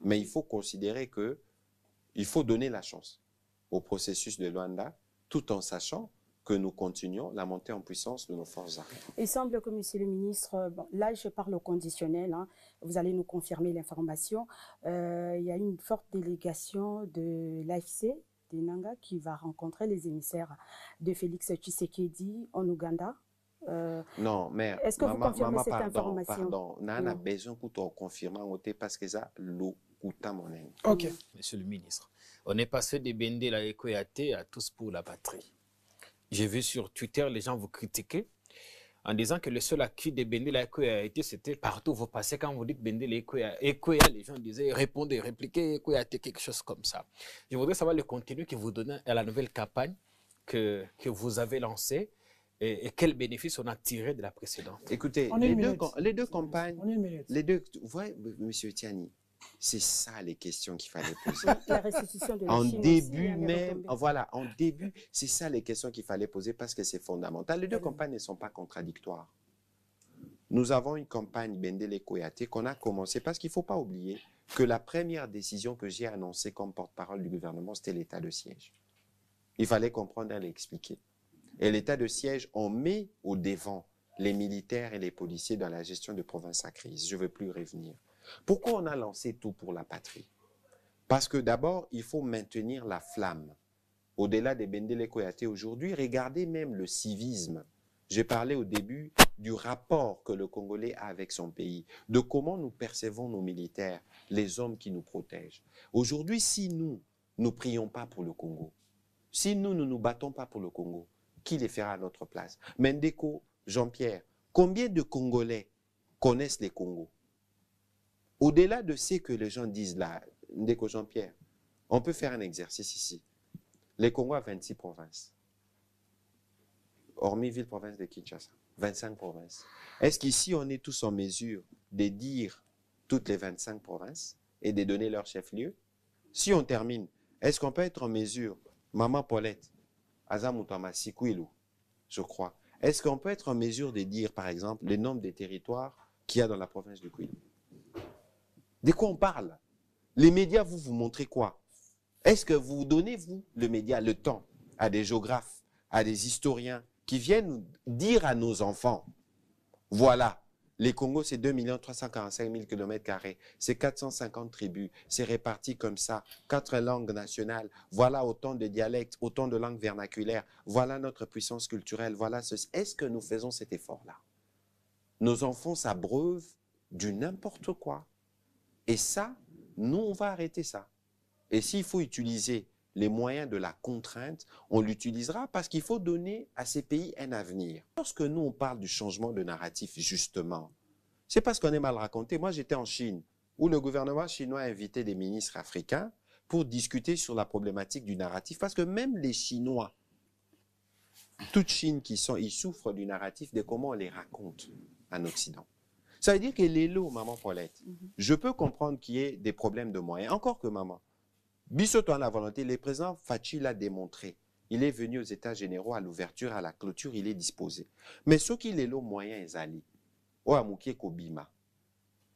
Mais il faut considérer que il faut donner la chance au processus de Luanda, tout en sachant que nous continuions la montée en puissance de nos forces armées. Il semble que, monsieur le ministre, bon, là je parle au conditionnel, hein, vous allez nous confirmer l'information, il y a une forte délégation de l'AFC, des Nanga, qui va rencontrer les émissaires de Félix Tshisekedi en Ouganda. Non, mais est-ce que vous confirmez cette information? Pardon, on a besoin pour te confirmer parce que ça, l'eau coûte mon ennemi. Ok. Monsieur le ministre, on est passé de Bendela et Koyate à tous pour la patrie. J'ai vu sur Twitter les gens vous critiquer en disant que le seul acquis de Bendela et Koyate, c'était partout où vous passez. Quand vous dites Bendela et Koyate, les gens disaient répondez, répliquez Koyate, quelque chose comme ça. Je voudrais savoir le contenu que vous donnez à la nouvelle campagne que vous avez lancée et quels bénéfices on a tiré de la précédente. Écoutez, les deux campagnes, vous voyez, monsieur Tiani, c'est ça les questions qu'il fallait poser. La restitution de la en Chine début aussi, même, voilà, en début, c'est ça les questions qu'il fallait poser parce que c'est fondamental. Les deux campagnes ne sont pas contradictoires. Nous avons une campagne Bendela Koyate qu'on a commencé parce qu'il ne faut pas oublier que la première décision que j'ai annoncée comme porte-parole du gouvernement, c'était l'état de siège. Il fallait comprendre et l'expliquer. Et l'état de siège, on met au devant les militaires et les policiers dans la gestion de provinces à crise. Je ne veux plus revenir. Pourquoi on a lancé tout pour la patrie? Parce que d'abord, il faut maintenir la flamme. Au-delà des Bendela Koyate aujourd'hui, regardez même le civisme. J'ai parlé au début du rapport que le Congolais a avec son pays, de comment nous percevons nos militaires, les hommes qui nous protègent. Aujourd'hui, si nous ne prions pas pour le Congo, si nous ne nous battons pas pour le Congo, qui les fera à notre place? Mendeko, Jean-Pierre, combien de Congolais connaissent les Congos? Au-delà de ce que les gens disent là, Ndeko Jean-Pierre, on peut faire un exercice ici. Les Congos ont 26 provinces. Hormis ville-province de Kinshasa, 25 provinces. Est-ce qu'ici, on est tous en mesure de dire toutes les 25 provinces et de donner leur chef-lieu? Si on termine, est-ce qu'on peut être en mesure, Maman Paulette, Azamutama Sikwilu, je crois, est-ce qu'on peut être en mesure de dire, par exemple, le nombre de territoires qu'il y a dans la province du Kwilu? De quoi on parle? Les médias, vous montrez quoi? Est-ce que vous donnez, vous, le média, le temps à des géographes, à des historiens qui viennent dire à nos enfants, voilà, les Congos, c'est 2 345 000 km², c'est 450 tribus, c'est réparti comme ça, 4 langues nationales, voilà autant de dialectes, autant de langues vernaculaires, voilà notre puissance culturelle, voilà ceci. Est-ce que nous faisons cet effort-là? Nos enfants s'abreuvent du n'importe quoi. Et ça, nous, on va arrêter ça. Et s'il faut utiliser les moyens de la contrainte, on l'utilisera parce qu'il faut donner à ces pays un avenir. Lorsque nous, on parle du changement de narratif, justement, c'est parce qu'on est mal raconté. Moi, j'étais en Chine, où le gouvernement chinois a invité des ministres africains pour discuter sur la problématique du narratif. Parce que même les Chinois, toute Chine ils souffrent du narratif de comment on les raconte en Occident. Ça veut dire que les lots, maman Paulette, je peux comprendre qu'il y ait des problèmes de moyens. Encore que maman, Bissoto en la volonté, le président Fachi l'a démontré. Il est venu aux États généraux à l'ouverture, à la clôture, il est disposé. Mais ce qui est le moyen est allé.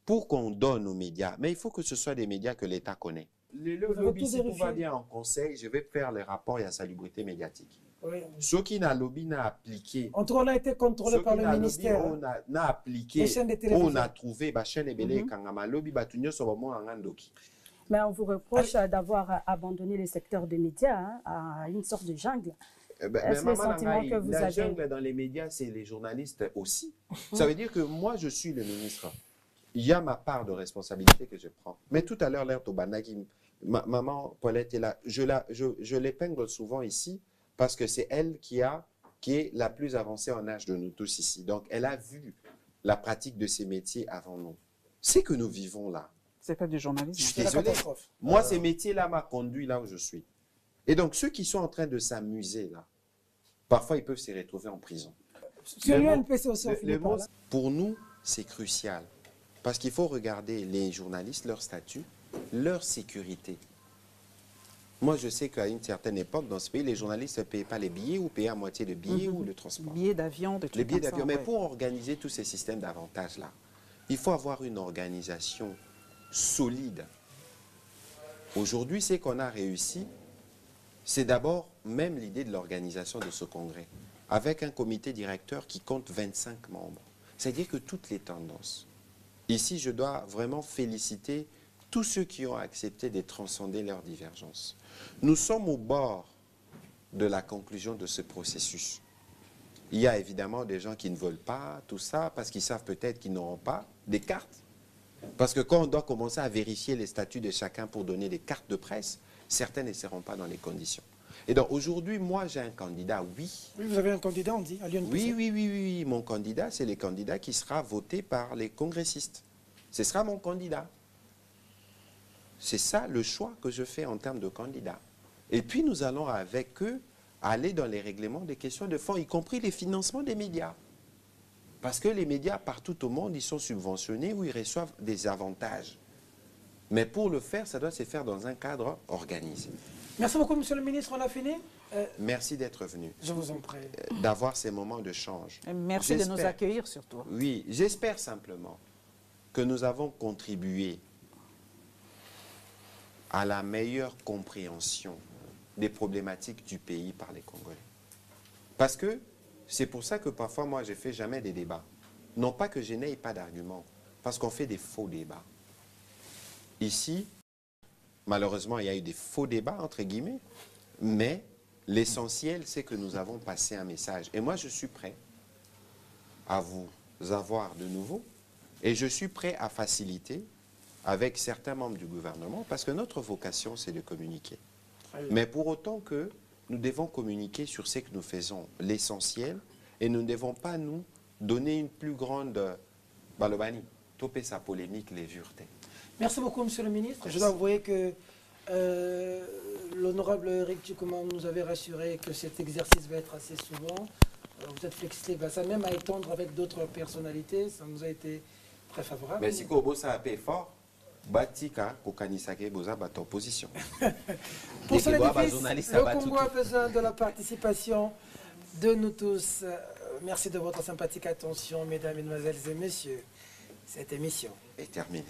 Pour qu'on donne aux médias, mais il faut que ce soit des médias que l'État connaît. Le lobby, si tout va bien en conseil, je vais faire les rapports et la salubrité médiatique. Oui. Ce qui n'a lobby n'a appliqué. En tout cas, on a été contrôlé par le ministère. On a appliqué. On a trouvé. Mais on vous reproche d'avoir abandonné le secteur des médias à une sorte de jungle. Est-ce le sentiment que vous avez? La jungle dans les médias, c'est les journalistes aussi. Ça veut dire que moi, je suis le ministre. Il y a ma part de responsabilité que je prends. Mais tout à l'heure, l'air Tobanagi, maman Paulette est là. Je l'épingle souvent ici parce que c'est elle qui est la plus avancée en âge de nous tous ici. Donc, elle a vu la pratique de ces métiers avant nous. C'est que nous vivons là. C'est pas du journalisme. Je suis désolé. Moi, ces métiers-là m'ont conduit là où je suis. Et donc, ceux qui sont en train de s'amuser là, parfois, ils peuvent se retrouver en prison. Pour nous, c'est crucial. Parce qu'il faut regarder les journalistes, leur statut, leur sécurité. Moi, je sais qu'à une certaine époque, dans ce pays, les journalistes ne payaient pas les billets ou payaient à moitié le billet ou le transport. Billets d'avion, de les billets d'avion. Mais pour organiser tous ces systèmes d'avantages-là, il faut avoir une organisation solide. Aujourd'hui, c'est qu'on a réussi c'est d'abord même l'idée de l'organisation de ce congrès, avec un comité directeur qui compte 25 membres. C'est-à-dire que toutes les tendances. Ici, je dois vraiment féliciter tous ceux qui ont accepté de transcender leurs divergences. Nous sommes au bord de la conclusion de ce processus. Il y a évidemment des gens qui ne veulent pas tout ça, parce qu'ils savent peut-être qu'ils n'auront pas des cartes. Parce que quand on doit commencer à vérifier les statuts de chacun pour donner des cartes de presse, certains ne seront pas dans les conditions. Et donc aujourd'hui, moi j'ai un candidat, oui. Oui, vous avez un candidat, on dit, à l'UNPC. Oui. Mon candidat, c'est le candidat qui sera voté par les congressistes. Ce sera mon candidat. C'est ça le choix que je fais en termes de candidat. Et puis nous allons avec eux aller dans les règlements des questions de fond, y compris les financements des médias. Parce que les médias, partout au monde, ils sont subventionnés ou ils reçoivent des avantages. Mais pour le faire, ça doit se faire dans un cadre organisé. Merci beaucoup, monsieur le ministre. On a fini. Merci d'être venu. Je vous en prie. D'avoir ces moments de change. Et merci de nous accueillir surtout. Oui, j'espère simplement que nous avons contribué à la meilleure compréhension des problématiques du pays par les Congolais. Parce que c'est pour ça que parfois, moi, je ne fais jamais des débats. Non pas que je n'aie pas d'arguments, parce qu'on fait des faux débats. Ici, malheureusement, il y a eu des faux débats, entre guillemets, mais l'essentiel, c'est que nous avons passé un message. Et moi, je suis prêt à vous avoir de nouveau, et je suis prêt à faciliter avec certains membres du gouvernement, parce que notre vocation, c'est de communiquer. Mais pour autant que nous devons communiquer sur ce que nous faisons, l'essentiel, et nous ne devons pas nous donner une plus grande balobani, toper sa polémique, les vuretés. Merci beaucoup, monsieur le ministre. Merci. Je dois avouer que l'honorable Eric Tchoukouma nous avait rassuré que cet exercice va être assez souvent. Vous êtes flexible à ça, même à étendre avec d'autres personnalités, ça nous a été très favorable. Mais si Kobo ça a payé fort, Batika, Kokanisake, Boza, bat opposition. Pour ce édifice, le Congo a besoin de la participation de nous tous. Merci de votre sympathique attention, mesdames, mesdemoiselles et messieurs. Cette émission est terminée.